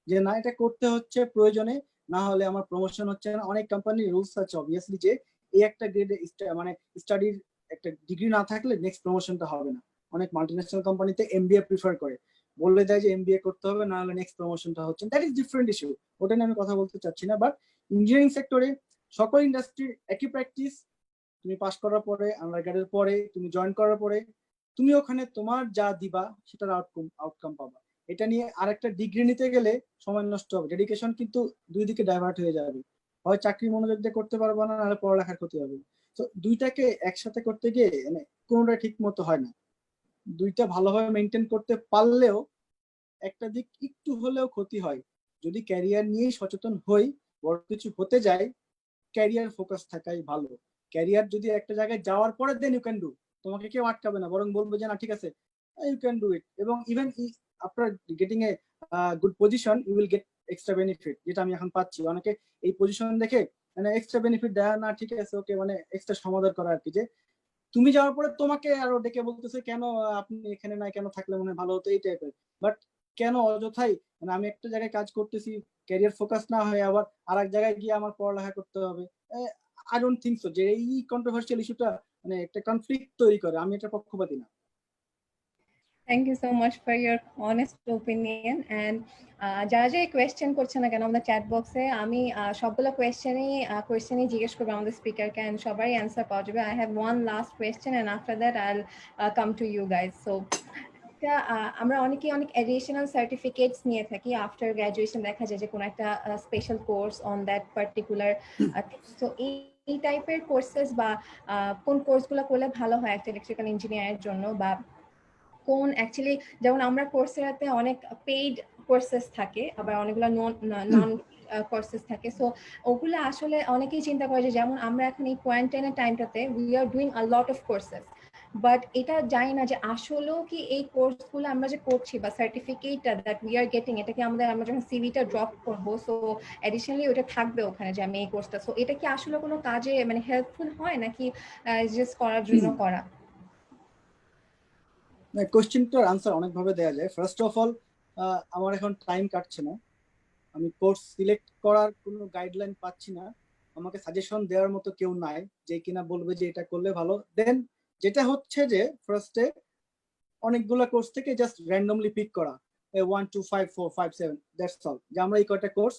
যে না এটা করতে হচ্ছে প্রয়োজনে, না হলে আমার প্রমোশন হচ্ছে না, অনেক কোম্পানির রুলস আছে অবভিয়াসলি যে এই একটা গ্রেডে মানে স্টাডির একটা ডিগ্রি না থাকলে নেক্সট প্রমোশনটা হবে না। অনেক মাল্টিন্যাশনাল কোম্পানিতে এমবিএ প্রিফার করে, বলে দেয় যে এমবিএ করতে হবে, না হলে নেক্সট প্রমোশনটা হচ্ছে। দ্যাট ইজ ডিফারেন্ট ইস্যু, ওটা নিয়ে আমি কথা বলতে চাচ্ছি না। বাট ইঞ্জিনিয়ারিং সেক্টরে সকল ইন্ডাস্ট্রির একই প্র্যাকটিস। তুমি পাস করার পরে, আন্ডারগ্রেডের পরে, তুমি জয়েন করার পরে তুমি ওখানে তোমার যা দিবা সেটার আউটকাম পাবা। এটা নিয়ে আরেকটা ডিগ্রি নিতে গেলে সময় নষ্ট হবে, ডেডিকেশন কিন্তু দুই দিকে ডাইভার্ট হয়ে যাবে। হয় চাকরি মনোযোগ দিয়ে করতে পারবো না, নাহলে পড়ালেখার ক্ষতি হবে। তো দুইটাকে একসাথে করতে গিয়ে মানে কোনোটা ঠিক মতো হয় না। দুইটা ভালোভাবে মেনটেন করতে পারলেও একটা দিক একটু হলেও ক্ষতি হয়। যদি ক্যারিয়ার নিয়ে সচেতন হই, বড় কিছু হতে যায়, ক্যারিয়ার ফোকাস থাকাই ভালো। ক্যারিয়ার যদি একটা জায়গায় যাওয়ার পরে দেন ইউ ক্যান ডু, তোমাকে কেউ আটকাবে না, বরং বলবে যে না ঠিক আছে ইউ ক্যান ডু ইট। এবং even after getting a good position you will get extra benefit, যেটা আমি এখন পাচ্ছি। অনেকে এই পজিশন দেখে মানে এক্সট্রা বেনিফিট দেয় না, ঠিক আছে ওকে, মানে এক্সট্রা সমাদর করা আর কি, যে তুমি যাওয়ার পরে তোমাকে আরো ডেকে বলতেছে কেন আপনি এখানে নাই, কেন থাকলে মনে ভালো হতো, এই টাইপের। বাট কেন অযথাই, মানে আমি একটা জায়গায় কাজ করতেছি, ক্যারিয়ার ফোকাস না হয়ে আবার আর এক জায়গায় গিয়ে আমার পড়ালেখা করতে হবে। আই ডোন্ট থিঙ্ক সো যে এই কন্ট্রোভার্সিয়াল ইস্যুটা মানে একটা কনফ্লিক্ট তৈরি করে, আমি এটা পক্ষপাতী না। Thank you so much for your honest opinion. And যারা যে কোয়েশ্চেন করছে না কেন আমাদের চ্যাট বক্সে, আমি সবগুলো কোয়েশ্চেনই জিজ্ঞেস করবো আমাদের স্পিকারকে, এন্ড সবারই অ্যান্সার পাওয়া যাবে। I have one last question and after that I will come to you guys. So আমরা অনেকেই অনেক এডিশনাল সার্টিফিকেটস নিয়ে থাকি আফটার গ্র্যাজুয়েশন, দেখা যায় যে কোনো একটা special course on that particular. তো এই টাইপের কোর্সেস বা কোন কোর্সগুলো করলে ভালো হয় একটা ইলেকট্রিক্যাল ইঞ্জিনিয়ারের জন্য, বা কোন অ্যাকচুয়ালি, যেমন আমরা কোর্সেরাতে অনেক পেইড কোর্সেস থাকে, আবার অনেকগুলো নন কোর্সেস থাকে। সো ওগুলো আসলে অনেকেই চিন্তা করে যে যেমন আমরা এখন এই কোয়ারেন্টাইনের টাইমটাতে we are doing a lot of courses, but এটা জানি না যে আসলেও কি এই কোর্সগুলো আমরা যে করছি বা সার্টিফিকেটটা দ্যাট উই আর গেটিং, এটা কি আমরা যখন সিভিটা ড্রপ করবো সো অ্যাডিশনালি ওটা থাকবে ওখানে যে আমি এই কোর্সটা, সো এটা কি আসলে কোনো কাজে মানে হেল্পফুল হয় নাকি জাস্ট করার জন্য করা? কোশ্চেনটার আনসার অনেক ভাবে দেওয়া যায়। ফার্স্ট অফ অল, আমার এখন টাইম কাটছে না, আমি কোর্স সিলেক্ট করার কোনো গাইডলাইন পাচ্ছি না, আমাকে সাজেশন দেওয়ার মতো কেউ নাই যে কিনা বলবে যে এটা করলে ভালো। দেন যেটা হচ্ছে যে ফার্স্টে অনেকগুলো কোর্স থেকে জাস্ট র্যান্ডমলি পিক করা, 1 2 5 4 5 7, দ্যাটস অল, যে আমরা এই কয়টা কোর্স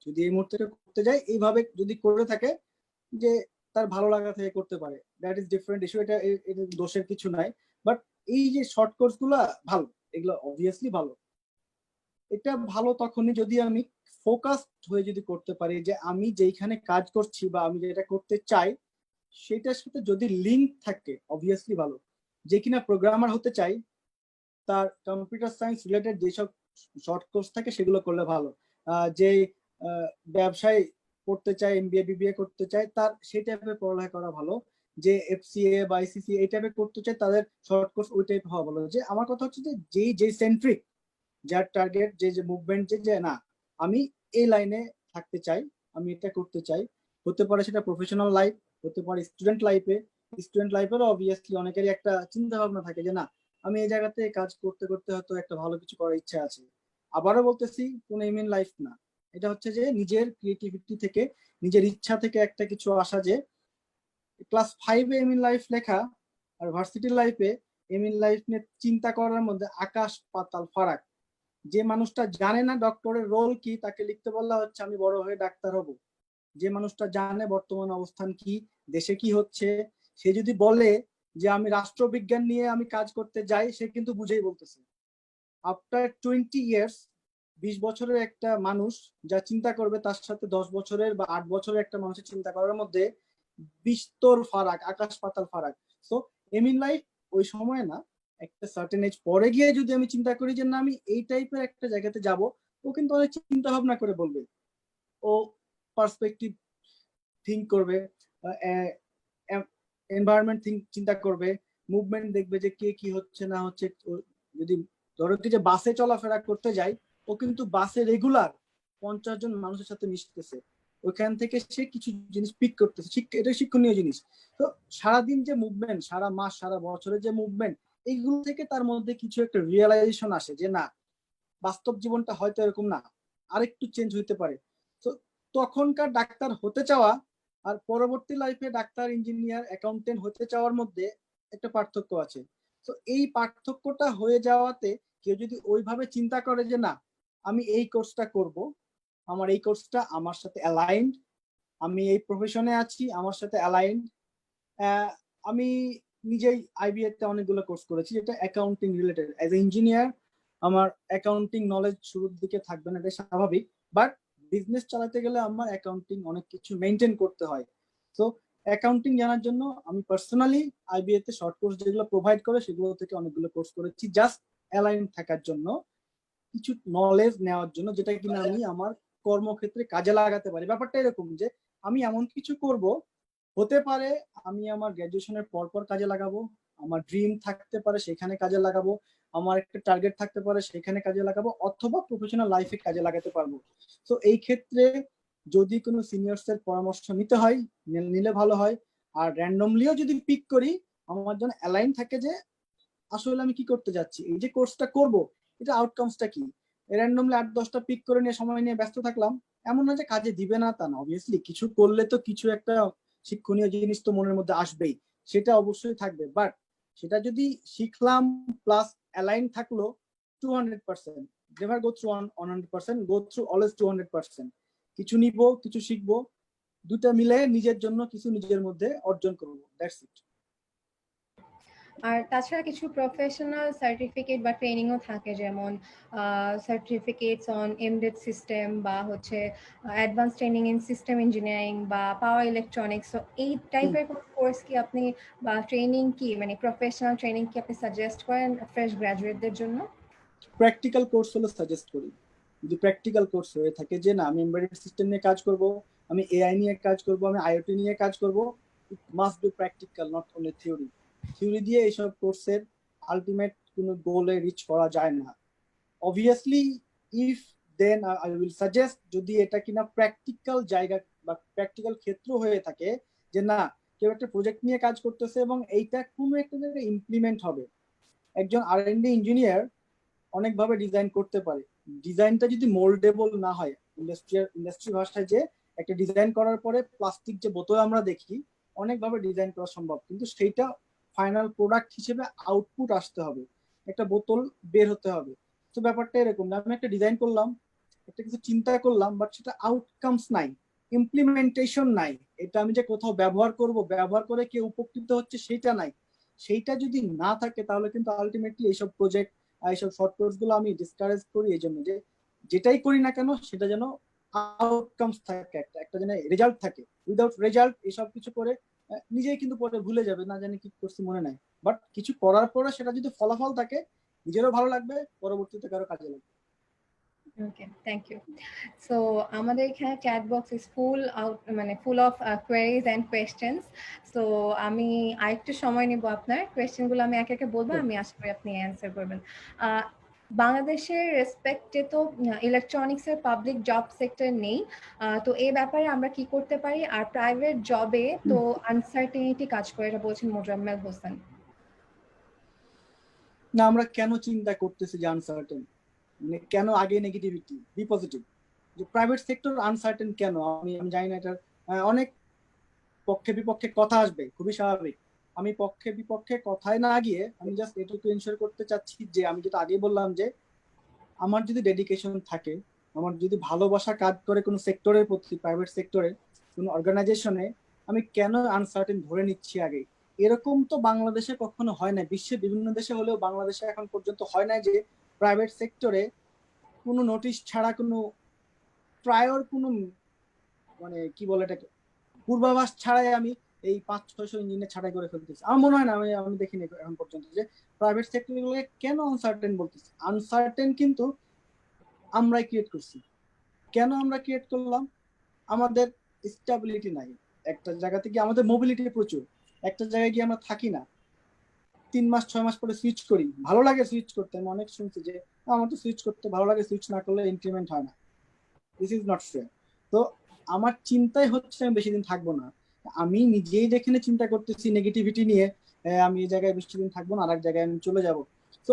যদি এই মুহূর্তে করতে যাই, এইভাবে যদি করে থাকে যে তার ভালো লাগা থেকে করতে পারে, দ্যাট ইজ ডিফারেন্ট ইস্যু, এটা দোষের কিছু নাই। বাট এই যে শর্ট কোর্স গুলা ভালো, এগুলো অবভিয়াসলি ভালো। এটা ভালো তখনই যদি আমি ফোকাসড হয়ে যদি করতে পারি, যে আমি যেইখানে কাজ করছি বা আমি যেটা করতে চাই সেটার সাথে যদি লিঙ্ক থাকে, অবভিয়াসলি ভালো। যে কিনা প্রোগ্রামার হতে চাই, তার কম্পিউটার সায়েন্স রিলেটেড যেসব শর্ট কোর্স থাকে সেগুলো করলে ভালো। যে ব্যবসায় পড়তে চায়, এমবিএ বিবিএ করতে চায়, তার সেই টাইপের পড়ালেখা করা ভালো। যে এফসিএ বা আইসিসি এই টাইপের করতে চায়, তাদের শর্ট কোর্স ওই টাইপ হওয়া ভালো। যে আমার কথা হচ্ছে যে যেই সেন্ট্রিক, যার টার্গেট, যে মুভমেন্ট, যে না আমি এই লাইনে থাকতে চাই, আমি এটা করতে চাই। হতে পারে সেটা প্রফেশনাল লাইফ, হতে পারে স্টুডেন্ট লাইফে। স্টুডেন্ট লাইফেরও অবভিয়াসলি অনেকেরই একটা চিন্তা ভাবনা থাকে যে না আমি এই জায়গাতে কাজ করতে করতে হয়তো একটা ভালো কিছু করার ইচ্ছা আছে। আবারও বলতেছি, কোন এম ইন লাইফ না, এটা হচ্ছে যে নিজের ক্রিয়েটিভিটি থেকে, নিজের ইচ্ছা থেকে একটা কিছু আসা। যে ক্লাস 5-এ এম ইন লাইফ লেখা আর ভার্সিটি লাইফে এম ইন লাইফ নিয়ে চিন্তা করার মধ্যে আকাশ পাতাল ফারাক। যে মানুষটা জানে না ডক্টরের রোল কি, তাকে লিখতে বললে হচ্ছে আমি বড় হয়ে ডাক্তার হব। যে মানুষটা জানে বর্তমান অবস্থান কি, দেশে কি হচ্ছে, সে যদি বলে যে আমি রাষ্ট্রবিজ্ঞান নিয়ে আমি কাজ করতে যাই, সে কিন্তু বুঝেই বলতেছে আফটার 20 ইয়ার্স 20 বছরের একটা মানুষ যা চিন্তা করবে তার সাথে 10 বছরের বা 8 বছরের একটা মানুষের চিন্তা করার মধ্যে বিস্তর ফারাক, আকাশ পাতাল ফারাক। সো এম ইন লাইফ ওই সময় না, একটা সার্টেন এজ পরে গিয়ে যদি আমি চিন্তা করি যে না আমি এই টাইপের একটা জায়গাতে যাব, ও কিন্তু অনেক চিন্তা ভাবনা করে বলবে, ও পার্সপেক্টিভ থিঙ্ক করবে, এনভায়রনমেন্ট চিন্তা করবে, মুভমেন্ট দেখবে যে কে কি হচ্ছে না হচ্ছে। যদি ধরো কি যে বাসে চলাফেরা করতে যাই, ও কিন্তু বাসে রেগুলার 50 জন মানুষের সাথে মিশতেছে, ওইখান থেকে সে কিছু জিনিস পিক করতেছে, এটা শিক্ষণীয় জিনিস। তো সারাদিন যে মুভমেন্ট, সারা মাস সারা বছরের যে মুভমেন্ট, এইগুলো থেকে তার মধ্যে কিছু একটা রিয়েলাইজেশন আসে যে না, বাস্তব জীবনটা হয়তো এরকম না, আরেকটু চেঞ্জ হইতে পারে। তো তখনকার ডাক্তার হতে চাওয়া আর পরবর্তী লাইফে ডাক্তার, ইঞ্জিনিয়ার, অ্যাকাউন্টেন্ট হতে চাওয়ার মধ্যে একটা পার্থক্য আছে। তো এই পার্থক্যটা হয়ে যাওয়াতে কেউ যদি ওইভাবে চিন্তা করে যে না আমি এই কোর্সটা করব, আমার এই কোর্সটা আমার সাথে অ্যালাইন্ড, আমি এই প্রফেশনে আছি আমার সাথে অ্যালাইন্ড। আমি নিজেই আইবিএ তে অনেকগুলো কোর্স করেছি যেটা accounting related. As a engineer আমার অ্যাকাউন্টিং নলেজ শুরুর দিকে থাকবে না, এটা স্বাভাবিক, বাট বিজনেস চালাতে গেলে আমার অ্যাকাউন্টিং অনেক কিছু মেনটেন করতে হয়। তো অ্যাকাউন্টিং জানার জন্য আমি পার্সোনালি আইবিএ তে শর্ট কোর্স যেগুলো প্রোভাইড করে সেগুলো থেকে অনেকগুলো কোর্স করেছি, জাস্ট অ্যালাইন থাকার জন্য, কিছু নলেজ নেওয়ার জন্য, যেটা কিনা আমি আমার কর্মক্ষেত্রে কাজে লাগাতে পারি। ব্যাপারটা এরকম যে আমি এমন কিছু করব, হতে পারে আমি আমার গ্র্যাজুয়েশনের পর কাজে লাগাবো, আমার ড্রিম থাকতে পারে সেখানে কাজে লাগাবো, আমার একটা টার্গেট থাকতে পারে সেখানে কাজে লাগাবো, অথবা প্রফেশনাল লাইফে কাজে লাগাতে পারবো। তো এই ক্ষেত্রে যদি কোনো সিনিয়র্স এর পরামর্শ নিতে হয়, নিলে ভালো হয়। আর র্যান্ডমলিও যদি পিক করি, আমার জন্য অ্যালাইন থাকে যে আসলে আমি কি করতে যাচ্ছি, এই যে কোর্সটা করব এটা আউটকামসটা কি। র্যান্ডমলি 8-10টা পিক করে নিয়ে সময় নিয়ে ব্যস্ত থাকলাম, এমন না যে কাজে দিবে না তা না, অবভিয়াসলি কিছু করলে তো কিছু একটা শিক্ষণীয় জিনিস তো মনের মধ্যে আসবেই, সেটা অবশ্যই থাকবে। বাট সেটা যদি শিখলাম প্লাস অ্যালাইন থাকলো 200%, never go through 100%, go through always 200%। কিছু নিব, কিছু শিখবো, দুটা মিলে নিজের জন্য কিছু নিজের মধ্যে অর্জন করবো, দ্যাটস ইট। আর তাছাড়া কিছু প্রফেশনাল সার্টিফিকেট বা ট্রেনিংও থাকে, যেমন সার্টিফিকেটস অন এমবেড সিস্টেম বা হচ্ছে advance training in system engineering বা পাওয়ার ইলেকট্রনিক্স। তো এই টাইপের কোনো কোর্স কি আপনি বা ট্রেনিং কি মানে প্রফেশনাল ট্রেনিং কি আপনি সাজেস্ট করেন ফ্রেশ গ্র্যাজুয়েটদের জন্য? প্র্যাকটিক্যাল কোর্স হলে সাজেস্ট করি। যদি প্র্যাকটিক্যাল কোর্স হয়ে থাকে যে না আমি এমবেডেড সিস্টেম নিয়ে কাজ করব, আমি এআই নিয়ে কাজ করব, আমি আইওটি নিয়ে কাজ করব, it must be practical, not only theory. Theory দিয়ে এইসব কোর্সের আলটিমেট কোনো গোলে রিচ করা যায় না। Obviously if then I will suggest, যদি এটা কিনা প্র্যাকটিক্যাল জায়গা বা প্র্যাকটিক্যাল ক্ষেত্র হয়ে থাকে, যে না কেউ একটা প্রজেক্ট নিয়ে কাজ করতেছে এবং এইটা কোনো একটা জায়গায় ইমপ্লিমেন্ট হবে। একজন আর&ডি ইঞ্জিনিয়ার অনেকভাবে ডিজাইন করতে পারে, ডিজাইনটা যদি মোল্ডেবল না হয়, ইন্ডাস্ট্রি ভাষায় যে একটা ডিজাইন করার পরে প্লাস্টিক যে বোতল আমরা দেখি, অনেকভাবে ডিজাইন করা সম্ভব, কিন্তু সেইটা ফাইনাল প্রোডাক্ট হিসেবে আউটপুট আসতে হবে, একটা বোতল বের হতে হবে। তো ব্যাপারটা এরকম, আমি একটা ডিজাইন করলাম, একটা কিছু চিন্তা করলাম, বাট সেটা আউটকামস নাই, ইমপ্লিমেন্টেশন নাই, এটা আমি যে কোথাও ব্যবহার করব, ব্যবহার করে কেউ উপকৃত হচ্ছে সেইটা নাই। সেইটা যদি না থাকে তাহলে কিন্তু আলটিমেটলি এইসব প্রজেক্ট, এইসব শর্ট কোর্স গুলো আমি ডিসকারেজ করি, এই জন্য যে যেটাই করি না কেন সেটা যেন আউটকামস থাকে, একটা যেন রেজাল্ট থাকে। উইদাউট রেজাল্ট এসব কিছু করে নিজেই কিন্তু পরে ভুলে যাবে, না জানি কি করছি মনে নাই। বাট কিছু করার পরে সেটা যদি ফলাফল থাকে, নিজেরও ভালো লাগবে, পরবর্তীতে কারো কাজে লাগবে। Okay, thank you. So আমাদের এখানে chat box is full out, মানে full of queries and questions. So আমি আরেকটু সময় নিব, আপনার কোয়েশ্চেনগুলো আমি একে একে বলবো, আমি আশা করি আপনি অ্যান্সার করবেন। বাংলাদেশের রেসপেক্টে তো ইলেকট্রনিক্স এর পাবলিক জব সেক্টর নেই, তো এই ব্যাপারে আমরা কি করতে পারি? আর প্রাইভেট জবে তো আনসার্টেনিটি কাজ করে, এটা বলছেন মোজাম্মেল হোসেন। না আমরা কেন চিন্তা করতেছি যে আনসার্টেন, মানে কেন আগে নেগেটিভিটি, বি পজিটিভ। যে প্রাইভেট সেক্টর আনসার্টেন কেন, আমি জানি না, এটার অনেক পক্ষে বিপক্ষে কথা আসবে, খুবই স্বাভাবিক। আমি পক্ষে বিপক্ষে কথায় না গিয়ে আমি জাস্ট এটুকু এনশিওর করতে চাচ্ছি যে আমি যেটা আগে বললাম, যে আমার যদি ডেডিকেশন থাকে, আমার যদি ভালোবাসা কাজ করে কোনো সেক্টরের প্রতি, প্রাইভেট সেক্টরে কোনো অর্গানাইজেশনে, আমি কেন আনসার্টেন ধরে নিচ্ছি আগে। এরকম তো বাংলাদেশে কখনো হয় না, বিশ্বের বিভিন্ন দেশে হলেও বাংলাদেশে এখন পর্যন্ত হয় না যে প্রাইভেট সেক্টরে কোনো নোটিশ ছাড়া, কোনো প্রায়র কোনো মানে কি বলে এটাকে, পূর্বাভাস ছাড়াই আমি এই 500-600 ইঞ্জিনিয়ার ছাড়াই করে ফেলতেছি। আমার মনে হয় না, আমি দেখিনি এখন পর্যন্ত যে প্রাইভেট সেক্টরগুলোকে কেন আনসার্টেন বলতেছি। আনসার্টেন কিন্তু আমরাই ক্রিয়েট করছি। কেন আমরা ক্রিয়েট করলাম? আমাদের স্টেবিলিটি নাই একটা জায়গা থেকে, আমাদের মোবিলিটি প্রচুর। একটা জায়গায় গিয়ে আমরা থাকি না, 3 মাস 6 মাস পরে সুইচ করি, ভালো লাগে সুইচ করতে। আমি অনেক শুনছি যে আমার তো সুইচ করতে ভালো লাগে, সুইচ না করলে ইনক্রিমেন্ট হয় না। This is not fair. তো আমার চিন্তাই হচ্ছে আমি বেশি দিন থাকবো না। আমি নিজেই যেখানে চিন্তা করতেছি নেগেটিভিটি নিয়ে, আমি এই জায়গায় বেশি দিন থাকবো না, আর এক জায়গায় আমি চলে যাব। তো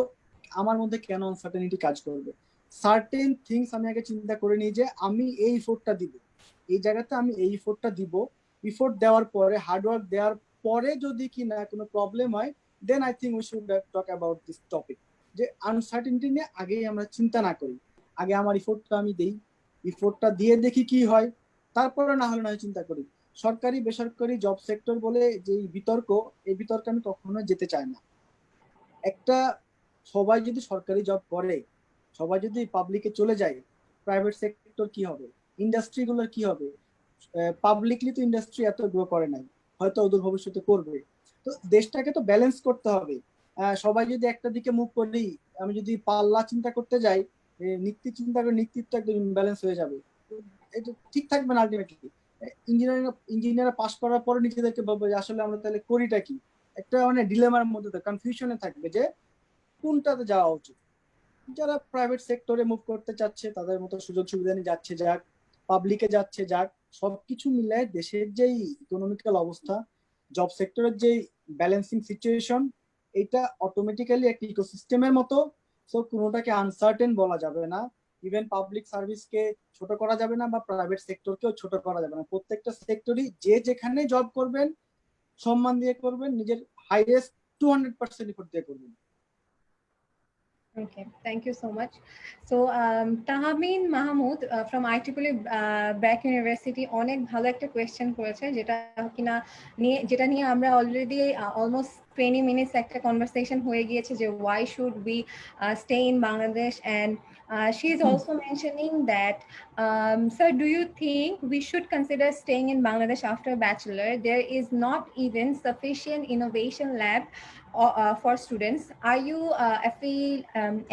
আমার মধ্যে কেন আনসার্টেনিটি কাজ করবে? সার্টেন থিংস আমি আগে চিন্তা করে নিই যে আমি এই ইফোর্টটা দিব, এই জায়গাতে আমি এই ইফোর্টটা দিব। ইফোর্ট দেওয়ার পরে, হার্ডওয়ার্ক দেওয়ার পরে যদি কি না কোনো প্রবলেম হয়, then I think we should talk about this topic. যে আনসার্টেনিটি নিয়ে আগেই আমরা চিন্তা না করি, আগে আমার ইফোর্টটা আমি দেই, ইফোর্টটা দিয়ে দেখি কি হয়, তারপরে না হলে না হয় চিন্তা করি। সরকারি বেসরকারি জব সেক্টর বলে যে বিতর্ক, এই বিতর্কে আমি কখনো যেতে চাই না। একটা সবাই যদি সরকারি জব করে, সবাই যদি পাবলিকে চলে যায়, প্রাইভেট সেক্টর কি হবে? ইন্ডাস্ট্রিগুলোর কি হবে? পাবলিকলি তো ইন্ডাস্ট্রি এত গ্রো করে নাই, হয়তো অদূর ভবিষ্যতে করবে। তো দেশটাকে তো ব্যালেন্স করতে হবে। সবাই যদি একটা দিকে মুভ করি, আমি যদি পাল্লা চিন্তা করতে যাই, নীতি চিন্তা করে, নীতিত্ব একদম ইমব্যালেন্স হয়ে যাবে। এটা ঠিক থাকবে না আলটিমেটলি। ইঞ্জিনিয়ার পাস করার পরে নিজেদেরকে বলবো যে আসলে আমরা তাহলে করিটা কি, একটা মানে ডিলেমার মধ্যে কনফিউশনে থাকবে যে কোনটাতে যাওয়া উচিত। যারা প্রাইভেট সেক্টরে মুভ করতে চাচ্ছে তাদের মতো সুযোগ সুবিধা নিয়ে যাচ্ছে যাক, পাবলিকে যাচ্ছে যাক। সবকিছু মিলায় দেশের যেই ইকোনমিক্যাল অবস্থা, জব সেক্টরের যেই ব্যালেন্সিং সিচুয়েশন, এটা অটোমেটিক্যালি একটা ইকোসিস্টেমের মতো। সো কোনোটাকে আনসার্টেন বলা যাবে না। ইভেন পাবলিক সার্ভিসকে ছোট করা যাবে না, বা প্রাইভেট সেক্টরকেও ছোট করা যাবে না। প্রত্যেকটা সেক্টরই যে যেখানে জব করবেন সম্মান দিয়ে করবেন, নিজের হাইয়েস্ট 200% এফোর্ট দিয়ে করবেন। Okay, thank you so much. So, Tahamin Mahmood from IEEE Back University অনেক ভালো একটা কোয়েশ্চেন করেছে, যেটা নিয়ে আমরা অলরেডি অলমোস্ট 20 minutes একটা কনভারসেশন হয়ে গিয়েছে যে why should we stay in Bangladesh, and she is also mentioning that sir, do you think we should consider staying in Bangladesh after bachelor? There is not even sufficient innovation lab for students. Are you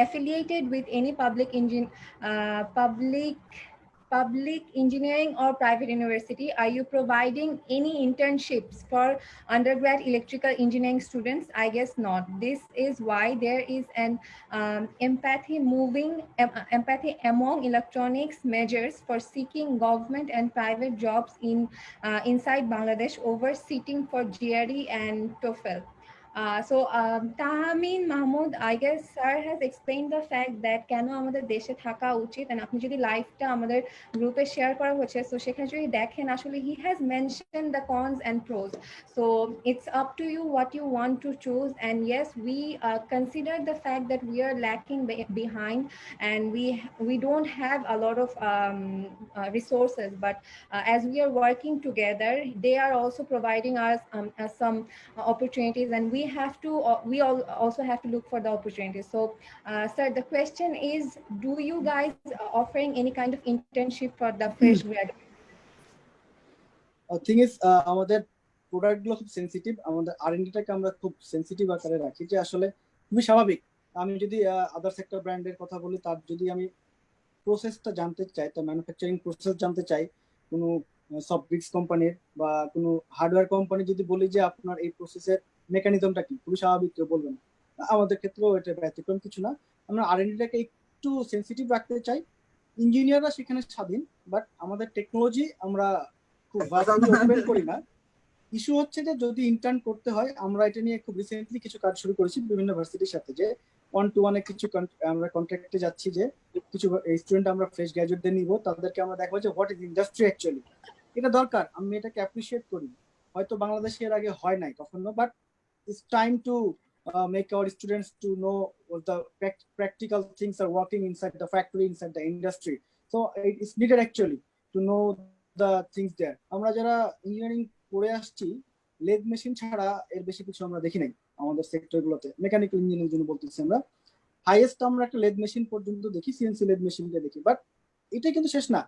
affiliated with any public engineering or private university? Are you providing any internships for undergrad electrical engineering students? I guess not. This is why there is an empathy among electronics majors for seeking government and private jobs inside Bangladesh over sitting for GRE and TOEFL. Tahamin Mahmood, I guess sir has explained the fact that কেন আমাদের দেশে থাকা উচিত, and আপনি যদি লাইভটা আমাদের গ্রুপে শেয়ার করা হচ্ছে, so সেখানে যদি দেখেন আসলে he has mentioned the cons and pros. So it's up to you what you want to choose. And yes, we consider the fact that we are lacking behind, and we don't have a lot of resources, but as we are working together, they are also providing us some opportunities, and we also have to look for the opportunities. So sir, the question is, do you guys offering any kind of internship for the fresh graduates? Thing is, আমাদের product গুলো খুব sensitive, আমাদের আর&ডিটাকে আমরা খুব sensitive আকারে রাখি, যে আসলে খুবই স্বাভাবিক। আমি যদি আদার সেক্টর ব্র্যান্ডের কথা বলি, তার যদি আমি প্রসেসটা জানতে চাই, তার ম্যানুফ্যাকচারিং প্রসেস জানতে চাই, কোনো সফট ব্রিক্স কোম্পানির বা কোনো হার্ডওয়্যার কোম্পানি যদি বলি যে আপনার এই প্রসেসের মেকানিজমটা কি, খুবই স্বাভাবিক, কেউ বলবে না। আমাদের ক্ষেত্রেও এটা ব্যতিক্রম কিছু না। আমরা আর&ডিটাকে একটু সেন্সিটিভ রাখতে চাই। ইঞ্জিনিয়াররা সেখানে স্বাধীন, বাট আমাদের টেকনোলজি আমরা খুব ওপেন করি না। ইস্যু হচ্ছে যে যদি ইন্টার্ন করতে হয়, আমরা এটা নিয়ে খুব রিসেন্টলি কিছু কাজ শুরু করেছি বিভিন্ন ভার্সিটির সাথে, যে 1-to-1 কিছু আমরা কন্ট্রাক্টে যাচ্ছি, যে কিছু স্টুডেন্ট আমরা ফ্রেশ গ্রাজুয়েটদের নিব, তাদেরকে আমরা দেখবো যে হোয়াট ইজ ইন্ডাস্ট্রি অ্যাকচুয়ালি। এটা দরকার, আমি এটাকে অ্যাপ্রিসিয়েট করি। হয়তো বাংলাদেশে এর আগে হয় নাই কখনো, but it's time to make our students to know the practical things are working inside the factory, inside the industry. So it's needed actually to know the things there. আমরা যারা ইঞ্জিনিয়ারিং পড়ে আসছি, লেদ মেশিন ছাড়া এর বেশি কিছু আমরা দেখি নাই আমাদের সেক্টরগুলোতে। মেকানিক্যাল ইঞ্জিনিয়ারিং জন্য বলতেছি আমরা। হাইয়েস্ট আমরা একটা লেদ মেশিন পর্যন্ত দেখি, সিএনসি লেদ মেশিনটা দেখি, বাট এটা কিন্তু শেষ না।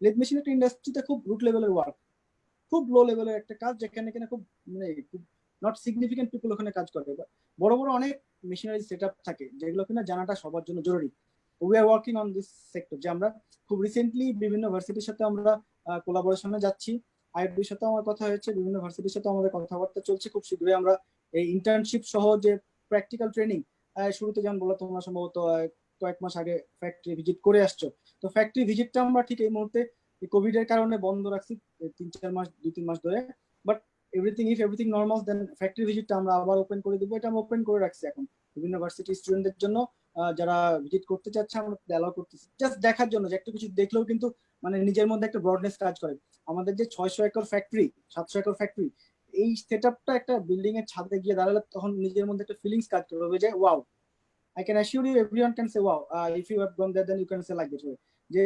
লেদ মেশিন একটা ইন্ডাস্ট্রিতে খুব রুট লেভেলের ওয়ার্ক, খুব লো লেভেলের একটা কাজ, যেখানে কিনা খুব মানে খুব নট সিগনিফিকেন্ট পিপল ওখানে কাজ করে। বড় বড় অনেক মেশিনারি সেট আপ থাকে যেগুলো কিনা জানাটা সবার জন্য জরুরি। We are working on this sector, যে আমরা খুব রিসেন্টলি বিভিন্ন ভার্সিটির সাথে আমরা কোলাবোরেশনে যাচ্ছি। আইআইটির সাথে আমার কথা হয়েছে, বিভিন্ন ভার্সিটির সাথে আমাদের কথাবার্তা চলছে। খুব শীঘ্রই আমরা এই ইন্টার্নশিপ সহ যে প্র্যাকটিক্যাল ট্রেনিং, শুরুতে যেমন বললো তোমরা সম্ভবত কয়েক মাস আগে ফ্যাক্টরি ভিজিট করে আসছো, তো ফ্যাক্টরি ভিজিটটা আমরা ঠিক এই মুহূর্তে কোভিড এর কারণে বন্ধ রাখছি 3-4 মাস, 2-3 মাস ধরে। But everything normal, then factory ভিজিটটা আমরা আবার ওপেন করে দিব। এটা আমরা ওপেন করে রাখছি এখন বিভিন্ন ভার্সিটি স্টুডেন্টদের জন্য, যারা ভিজিট করতে চাচ্ছে আমরা অ্যালাউ করতেছি, জাস্ট দেখার জন্য যে একটু কিছু দেখলেও কিন্তু মানে নিজের মধ্যে একটা ব্রডনেস কাজ করে। আমাদের যে 600 একর ফ্যাক্টরি, 700 একর ফ্যাক্টরি, এই সেট আপটা একটা বিল্ডিং এর ছাদে গিয়ে দাঁড়ালে তখন নিজের মধ্যে একটা ফিলিংস কাজ করবে যে wow, I can assure you everyone can say wow, if you have gone there then you can say like this way, যে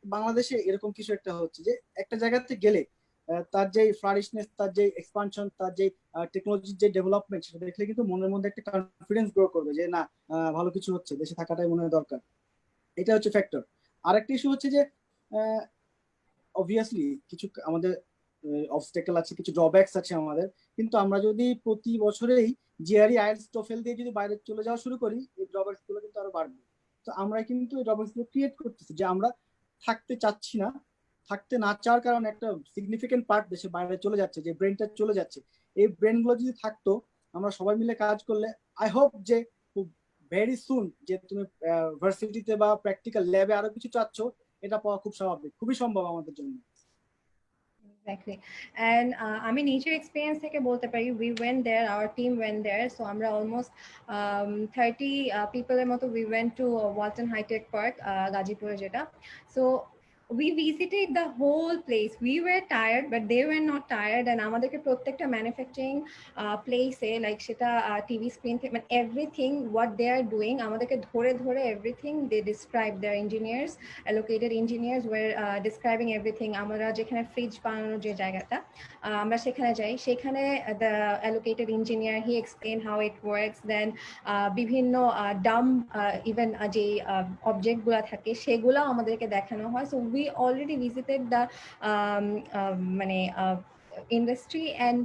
বাংলাদেশে এরকম কিছু একটা হচ্ছে যে একটা জায়গাতে গেলে তার যে ফ্লারিশনেস, তার যে এক্সপানশন, তার যে টেকনোলজির যে ডেভেলপমেন্ট, সেটা দেখলে কিন্তু মনের মধ্যে একটা কনফিডেন্স গ্রো করবে যে না, ভালো কিছু হচ্ছে, দেশে থাকাটাই মনে হয় দরকার। এটা হচ্ছে ফ্যাক্টর। আরেকটা ইস্যু হচ্ছে যে অবভিয়াসলি কিছু আমাদের অবস্টেকল আছে, কিছু ড্রব্যাকস আছে আমাদের, কিন্তু আমরা যদি প্রতি বছরেই জিআরই আইএলটিএস টোফেল দিয়ে যদি বাইরে চলে যাওয়া শুরু করি, এই ড্রব্যাকস গুলো কিন্তু আরো বাড়বে। তো আমরা কিন্তু এই ড্রব্যাকস গুলো ক্রিয়েট করতেছি, যে আমরা থাকতে চাচ্ছি না, থাকতে না চাওয়ার কারণে একটা সিগনিফিকেন্ট পার্ট দেশে বাইরে চলে যাচ্ছে, যে ব্রেনটা চলে যাচ্ছে। এই ব্রেন গুলো যদি থাকতো, আমরা সবাই মিলে কাজ করলে, আই হোপ যে খুব ভেরি সুন যে তুমি ভার্সিটিতে বা প্র্যাকটিক্যাল ল্যাবে আরো কিছু চাচ্ছ, এটা পাওয়া খুব স্বাভাবিক, খুবই সম্ভব আমাদের জন্য। Exactly. And আমি নিজের এক্সপিরিয়েন্স থেকে বলতে পারি, we went there, our team went there, so আমরা almost 30 people এর মতো we went to Walton High Tech Park, গাজীপুরে যেটা। So we visited the whole place. We were tired, but they were not tired. And আমাদেরকে প্রত্যেকটা manufacturing প্লেসে, like সেটা TV screen থেকে, মানে everything what they are doing, আমাদেরকে ধরে ধরে everything they describe, their engineers, allocated engineers were describing everything. আমরা যেখানে ফ্রিজ বানানোর যে জায়গাটা, আমরা সেখানে যাই, সেখানে the allocated engineer, he explained how it works. Then বিভিন্ন ডাম ইভেন যে অবজেক্টগুলো থাকে সেগুলো আমাদেরকে দেখানো হয়। So we already visited the মানে industry, and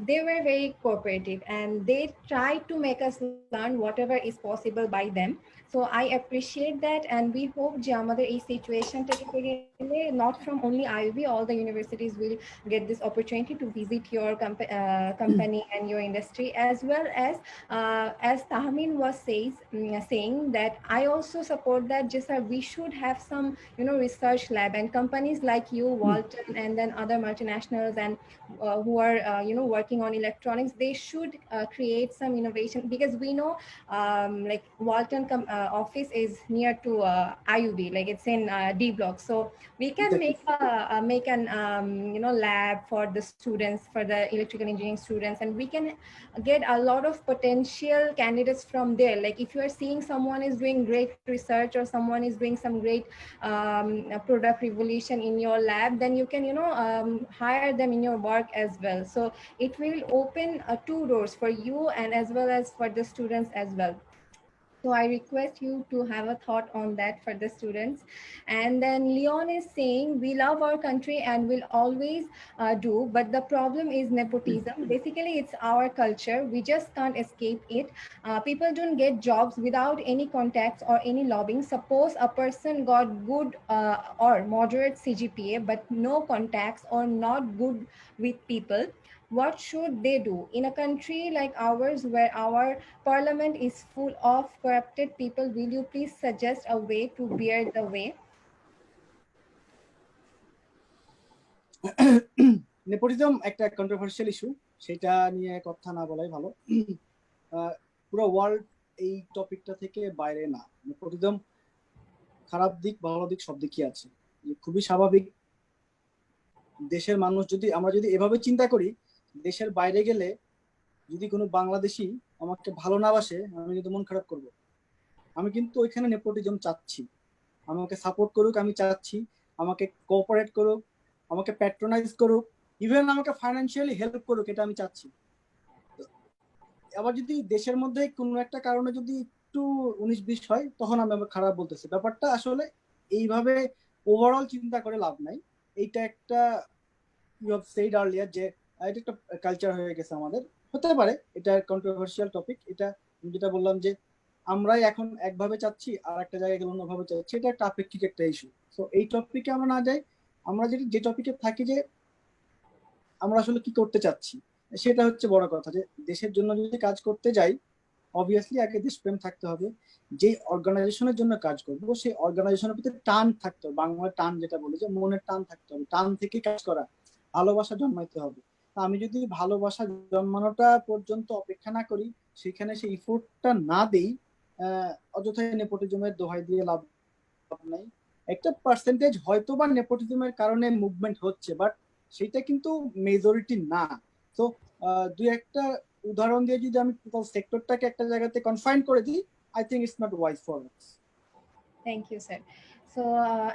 they were very cooperative and they tried to make us learn whatever is possible by them. So I appreciate that, and we hope যে আমাদের এই situation থেকে গেলে not from only IUB, all the universities will get this opportunity to visit your company and your industry, as Tahmin was saying that I also support that. Just we should have some research lab, and companies like you, Walton, and then other multinationals and who are working on electronics, they should create some innovation, because we know like Walton office is near to IUB, like it's in D block, so we can make an lab for the students, for the electrical engineering students, and we can get a lot of potential candidates from there. Like if you are seeing someone is doing great research or someone is doing some great product revolution in your lab, then you can hire them in your work as well. So it will open two doors for you and as well as for the students as well. So I request you to have a thought on that for the students. And then Leon is saying, we love our country and will always do, but the problem is nepotism. Basically, it's our culture. We just can't escape it. People don't get jobs without any contacts or any lobbying. Suppose a person got good or moderate CGPA, but no contacts or not good with people. What should they do? In a country like ours, where our parliament is full of corrupted people, will you please suggest a way to bear the way? Nepotism একটা controversial issue, সেটা নিয়ে কথা না বলাই ভালো। পুরো world এই টপিকটা থেকে বাইরে না। নেপোটিজম খারাপ দিক ভালো দিক সব দিকই আছে, খুবই স্বাভাবিক। দেশের মানুষ যদি আমরা যদি এভাবে চিন্তা করি, দেশের বাইরে গেলে যদি কোনো বাংলাদেশি আমাকে ভালো না বাসে, আমি কিন্তু মন খারাপ করব। আমি কিন্তু ওইখানে নেপোটিজম চাচ্ছি, আমাকে সাপোর্ট করুক, আমি চাচ্ছি আমাকে কোঅপারেট করুক, আমাকে প্যাট্রোনাইজ করুক, ইভেন আমাকে ফাইন্যান্সিয়ালি হেল্প করুক, এটা আমি চাচ্ছি। আবার যদি দেশের মধ্যে কোনো একটা কারণে যদি একটু একটু 19-20 হয় তখন আমি আবার খারাপ বলতেছি। ব্যাপারটা আসলে এইভাবে ওভারঅল চিন্তা করে লাভ নাই। এইটা একটা ইউ হ্যাভ সেড আর্লিয়ার যে এটা একটা কালচার হয়ে গেছে আমাদের। হতে পারে এটা কন্ট্রোভার্সিয়াল টপিক। এটা আমি যেটা বললাম যে আমরাই এখন একভাবে চাচ্ছি আর একটা জায়গায় গেলে অন্যভাবে চাচ্ছি, এটা একটা আপেক্ষিক একটা ইস্যু। তো এই টপিকে আমরা না যাই, আমরা যে টপিকে থাকি যে আমরা আসলে কি করতে চাচ্ছি, সেটা হচ্ছে বড় কথা। যে দেশের জন্য যদি কাজ করতে যাই, অবভিয়াসলি আগে দেশপ্রেম থাকতে হবে। যে অর্গানাইজেশনের জন্য কাজ করবো সেই অর্গানাইজেশনের প্রতি টান থাকতে হবে, বাংলার টান যেটা বলে, যে মনের টান থাকতে হবে, টান থেকে কাজ করা, ভালোবাসা জন্মাইতে হবে। তা আমি যদি ভালোবাসা জন্মানোটা পর্যন্ত অপেক্ষা না করি, সেখানে সেই ইফোর্টটা না দেই, অযথাই নেপোটিজমের দোহাই দিয়ে লাভ নাই। একটা পার্সেন্টেজ হয়তো বা নেপোটিজমের কারণে মুভমেন্ট হচ্ছে, বাট সেটা কিন্তু মেজরিটি না। তো দুই একটা উদাহরণ দিয়ে যদি আমি টোটাল সেক্টরটাকে একটা জায়গাতে কনফাইন করে দিই, I think it's not wise for us. Thank you sir. So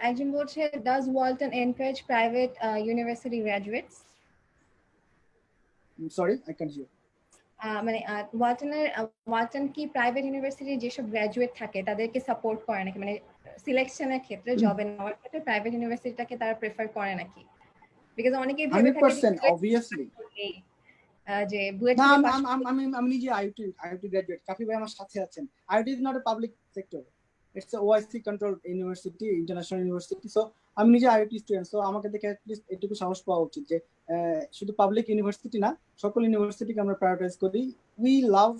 একজন বলছে, does Walton encourage private university graduates? Sorry, I can hear. মানে ওয়ালটন কি প্রাইভেট ইউনিভার্সিটির যেসব গ্র্যাজুয়েট থাকে তাদেরকে সাপোর্ট করে নাকি, মানে সিলেকশনের ক্ষেত্রে, জবে নেওয়ার ক্ষেত্রে প্রাইভেট ইউনিভার্সিটিটাকে তারা প্রেফার করে নাকি? বিকজ অনেকেই ভেবে থাকে 100% অবভিয়াসলি। যে বুয়েট না, থেকে আমি পাশ আমি আমি আমি নিজে আইআইটি গ্রাজুয়েট। কাফি ভাই আমার সাথে আছেন। IIT is not a public sector, it's a OIC controlled university, international university. So আমি নিজে আইআইটি স্টুডেন্ট। সো আমাকে দেখে অ্যাটলিস্ট এটুকু সাহস পাওয়া উচিত যে শুধু পাবলিক ইউনিভার্সিটি না, সকল ইউনিভার্সিটিকে আমরা প্রায়োরিটাইজ করি। We love,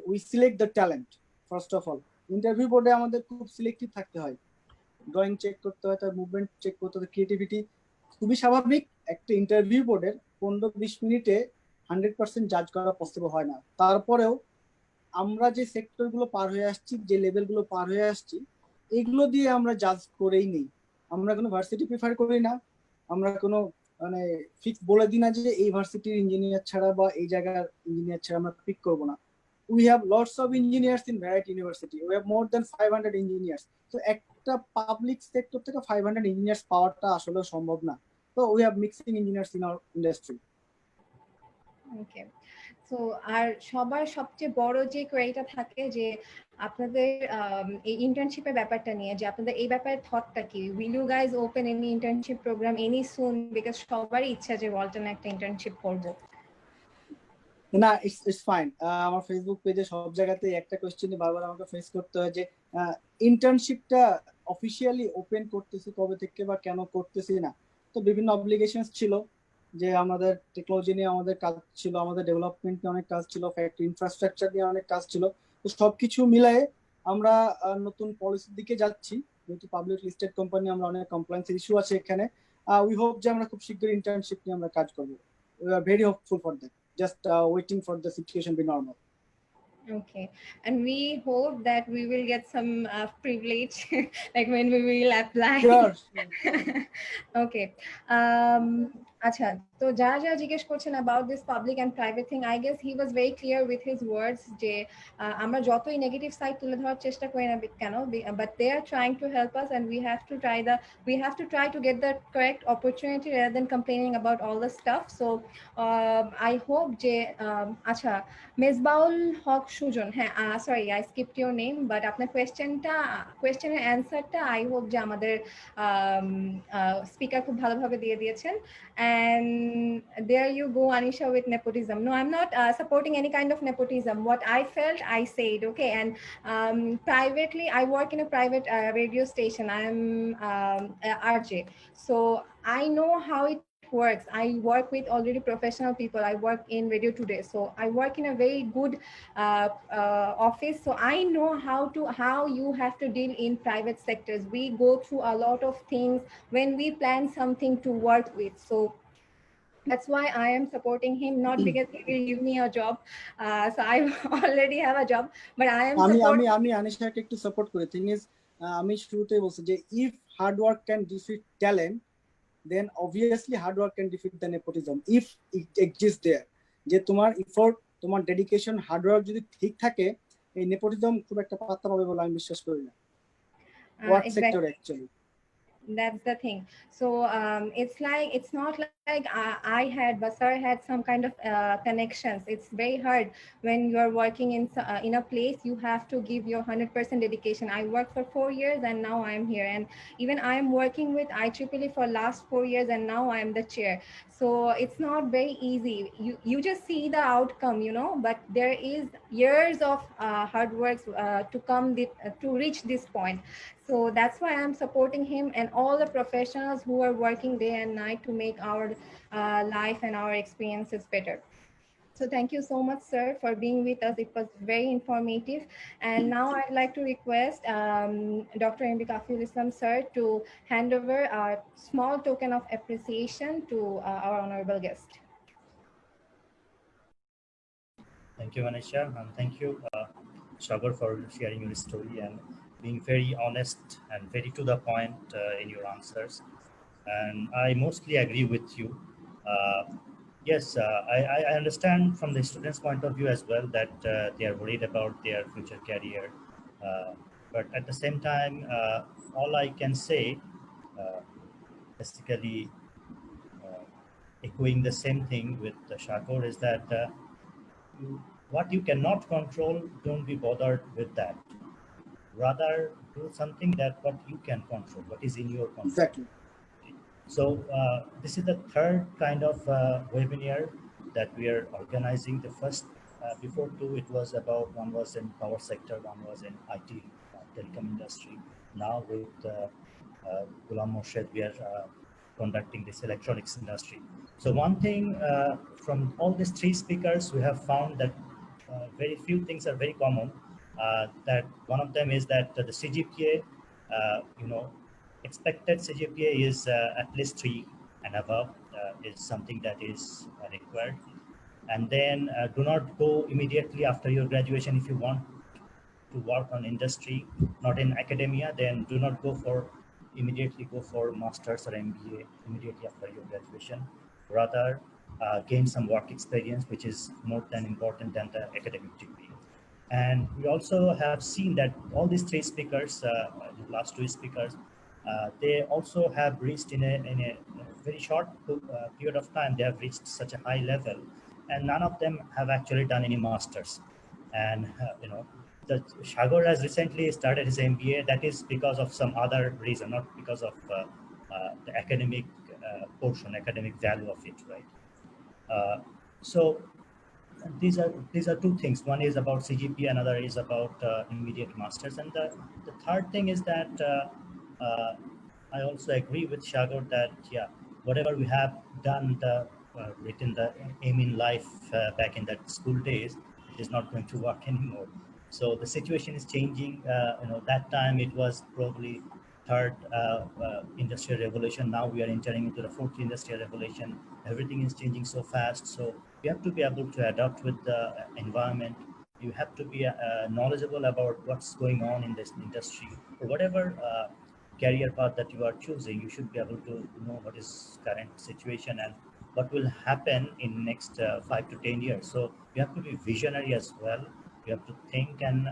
we select the talent first of all. Interview বোর্ডে আমাদের খুব সিলেক্টিভ থাকতে হয়, ড্রয়িং চেক করতে হয়, তার মুভমেন্ট চেক করতে হয়, ক্রিয়েটিভিটি। খুবই স্বাভাবিক, একটা ইন্টারভিউ বোর্ডের 15-20 মিনিটে 100% জাজ করা পসিবল হয় না। তারপরেও আমরা যে সেক্টরগুলো পার হয়ে আসছি, যে লেভেলগুলো পার হয়ে আসছি, এগুলো দিয়ে আমরা জাজ করেই নেই। আমরা কোনো ভার্সিটি প্রিফার করি না, আমরা কোনো মানে ফিক্স বলে দিই না যে এই ভার্সিটির ইঞ্জিনিয়ার ছাড়া বা এই জায়গার ইঞ্জিনিয়ার ছাড়া আমরা পিক করবো না। We have lots of engineers in variety university, we have more than 500 engineers. তো একটা পাবলিক সেক্টর থেকে 500 ইঞ্জিনিয়ার্স পাওয়াটা আসলে সম্ভব না। তো we have mixing engineers in our industry. Okay. So আর সবার সবচেয়ে বড় যে কোয়েরিটা থাকে যে আপনাদের এই ইন্টার্নশিপের ব্যাপারটা নিয়ে, যে আপনাদের এই ব্যাপারে থটটা কি? Will you guys open any internship program any soon? Because সবারই ইচ্ছা যে ওয়ালটনে একটা ইন্টার্নশিপ করব। না, ইটস ফাইন। আমার ফেসবুক পেজে সব জায়গাতে একটা কোশ্চেন বারবার আমাকে ফেস করতে হয় যে ইন্টার্নশিপটা অফিসিয়ালি ওপেন করতেছি কবে থেকে বা কেন করতেছি না। তো বিভিন্ন অব্লিগেশনস ছিল, যে আমাদের টেকনোলজি নিয়ে আমাদের কাজ ছিল, আমাদের ডেভেলপমেন্ট নিয়ে অনেক কাজ ছিল, ফ্যাক্টরি ইনফ্রাস্ট্রাকচার নিয়ে অনেক কাজ ছিল। তো সবকিছু মিলায়ে আমরা নতুন পলিসির দিকে যাচ্ছি। যেহেতু পাবলিক লিস্টেড কোম্পানি, আমরা অনেক কমপ্লায়েন্সের ইস্যু আছে এখানে। উই হোপ যে আমরা খুব শীঘ্রই ইন্টার্নশিপ নিয়ে আমরা কাজ করবো। We are very hopeful for that, just waiting for the situation to be normal. Okay, and we hope that we will get some privilege like when we will apply. Sure. Okay. আচ্ছা, তো যারা যারা জিজ্ঞেস করছেন about this public and private thing, I guess he was very clear with his words যে আমরা যতই negative side তুলে ধরার চেষ্টা করি না কেন, but they are trying to help us and we have to try to get the correct opportunity rather than complaining about all the stuff. So I hope যে আচ্ছা, মেজবাউল হক সুজন, হ্যাঁ sorry I skipped your name, but আপনার কোয়েশ্চেনের অ্যান্সারটা I hope যে আমাদের speaker খুব ভালোভাবে দিয়ে দিয়েছেন। And there you go, Anisha, with nepotism. No, I'm not supporting any kind of nepotism. What I felt, I said, okay. And privately, I work in a private radio station. I'm RJ, so I know how it works. I work with already professional people. I work in Radio Today, so I work in a very good office. So I know how you have to deal in private sectors. We go through a lot of things when we plan something to work with. So that's why I am supporting him, not because he will give me a job. So I already have a job, but I am supporting. আমি আনিশাকে একটু support করি। Thing is, আমি শুরুতেই বলছি যে if hard work can defeat talent, then obviously hard work can defeat the nepotism if it exist there. যে তোমার effort, তোমার ডেডিকেশন, হার্ড ওয়ার্ক যদি ঠিক থাকে, এই নেপোটিজম খুব একটা পাত্তা পাবে বলে আমি বিশ্বাস করি না work sector actually. That's the thing. So it's like, it's not like I had, Basar had some kind of connections. It's very hard when you're working in a place. You have to give your 100% dedication. I worked for 4 years and now I'm here, and even I'm working with IEEE for last 4 years and now I'm the chair. So it's not very easy. You just see the outcome, you know, but there is years of hard work to reach this point. So that's why I'm supporting him and all the professionals who are working day and night to make our life and our experiences better. So thank you so much, sir, for being with us. It was very informative. And now I'd like to request Dr. Mb Kafil Islam, sir, to hand over a small token of appreciation to our honorable guest. Thank you, Manisha, and thank you, Sagar, for sharing your story and being very honest and very to the point in your answers. And I mostly agree with you. Uh, yes, I understand from the students' point of view as well that they are worried about their future career. Uh, but at the same time, all I can say, uh, basically uh, echoing the same thing with Shakor, is that what you cannot control, don't be bothered with that. Rather, do something that what you can control, what is in your control. Exactly. So this is the third kind of webinar that we are organizing. The first, before two, it was about, one was in power sector, one was in IT, telecom industry. Now with Ghulam Morshed, we are conducting this electronics industry. So one thing from all these three speakers, we have found that very few things are very common. That one of them is that the CGPA, you know, expected CGPA is at least 3 and above, is something that is required. And then do not go immediately after your graduation. If you want to work on industry, not in academia, then do not go for immediately go for masters or MBA immediately after your graduation. Rather, gain some work experience, which is more than important than the academic degree. And we also have seen that all these three speakers, the last two speakers, they also have reached in a very short period of time, they have reached such a high level, and none of them have actually done any masters. And you know, the Shagor has recently started his MBA. That is because of some other reason, not because of the academic portion, academic value of it, right? So these are two things. One is about CGP, another is about immediate masters, and the third thing is that I also agree with Shagor that yeah, whatever we have done, written the aim in life back in that school days, it is not going to work anymore. So the situation is changing. You know, that time it was probably third industrial revolution. Now we are entering into the fourth industrial revolution. Everything is changing so fast. So you have to be able to adapt with the environment. You have to be knowledgeable about what's going on in this industry, or whatever career path that you are choosing. You should be able to know what is current situation and what will happen in next 5 to 10 years. So you have to be visionary as well. You have to think and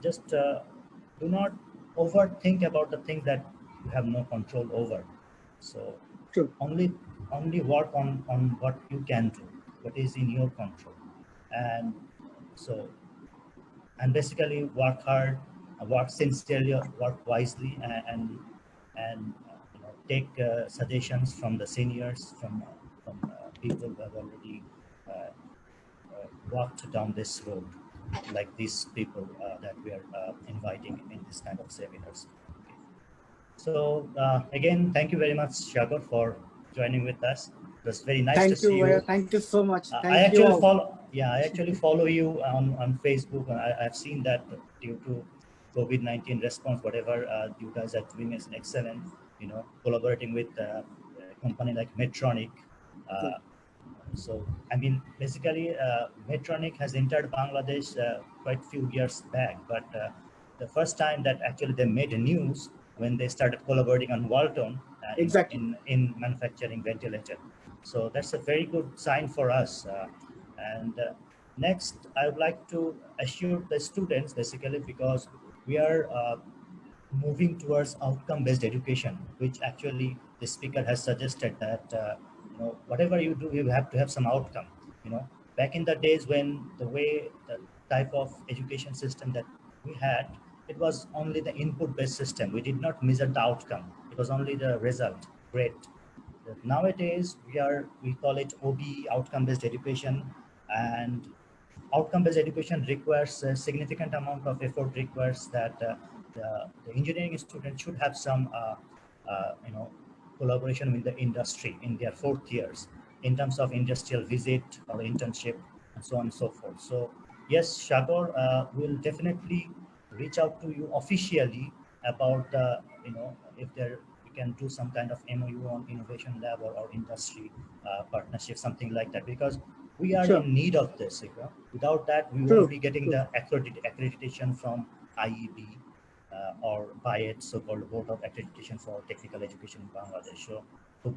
just do not overthink about the things that you have no control over. So True. only work on what you can do, what is in your control. And so, and basically work hard, work sincerely, work wisely, and you know, take suggestions from the seniors, from people who have already walked down this road, like these people that we are inviting in this kind of seminars. Okay. So again, thank you very much, Shagor, for joining with us. It was very nice to Thank see you, you. thank you so much. I Thank you actually all. follow. Yeah, I actually follow you on Facebook, and I've seen that due to COVID-19 response, whatever you guys are doing is excellent. You know, collaborating with a company like Medtronic. Uh, so, I mean, basically, Medtronic has entered Bangladesh quite few years back, but the first time that actually they made a news when they started collaborating on Walton Exactly. in manufacturing ventilator. So that's a very good sign for us. And next, I would like to assure the students, basically, because we are moving towards outcome-based education, which actually the speaker has suggested that whatever you do, you have to have some outcome. Back in the days when the type of education system that we had, it was only the input-based system. We did not measure the outcome. It was only the result, grade. Nowadays, we call it OBE, outcome-based education, and outcome-based education requires a significant amount of effort. Requires that the engineering student should have some collaboration with the industry in their 4th years in terms of industrial visit or internship and so on and so forth. So yes, Shagor will definitely reach out to you officially about if we can do some kind of MOU on innovation lab or industry partnership, something like that, because we are Sure. in need of this. Without that, we True. won't be getting the accreditation from IEB or BIET, so-called Board of Accreditation for Technical Education in Bangladesh. So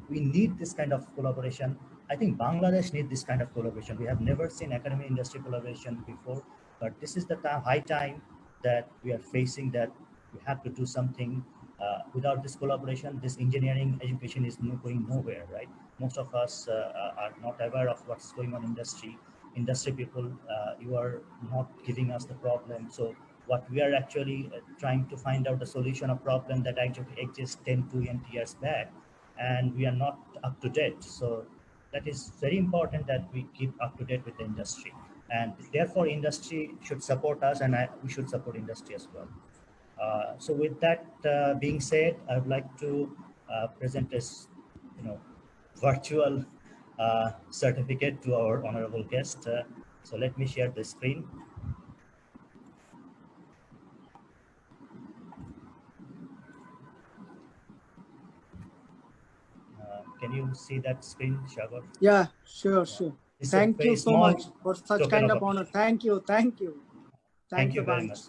we need this kind of collaboration. I think Bangladesh needs this kind of collaboration. We have never seen academic industry collaboration before, but this is the high time that we are facing, that we have to do something. Without this collaboration, this engineering education is going nowhere, right? Most of us are not aware of what's going on in industry. Industry people, you are not giving us the problem. So what we are actually trying to find out the solution of problem that actually exists 10 to 20 years back, and we are not up to date. So that is very important that we keep up to date with the industry, and therefore industry should support us, and we should support industry as well. So with that being said, I would like to present this, virtual certificate to our honorable guest. So let me share the screen. Can you see that screen, Shagor? Yeah, sure. It's Thank you so much for such kind of honor. Thank you. Thank you very much.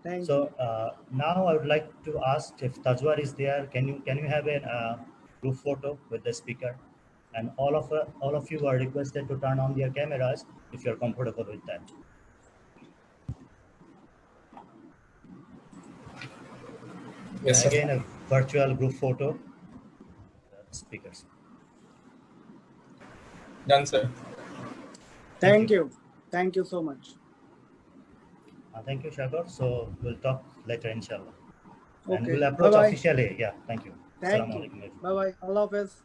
Thank so you. Now I would like to ask if Tajwar is there. Can you have a group photo with the speaker? And all of you are requested to turn on their cameras if you're comfortable with that. Yes, again, a virtual group photo. Speakers. Done, sir. Thank you. Thank you so much. Thank you, Shagor. So we'll talk later, inshallah. Okay. And we'll approach officially. Yeah, thank you. Thank you. Bye-bye. Allah Hafiz.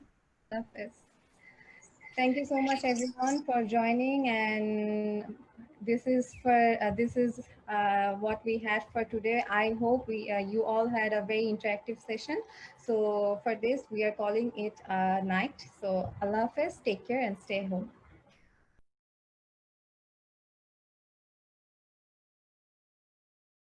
Thank you so much, everyone, for joining. And this is what we had for today. I hope you all had a very interactive session. So for this, we are calling it a night. So Allah Hafiz, take care and stay home.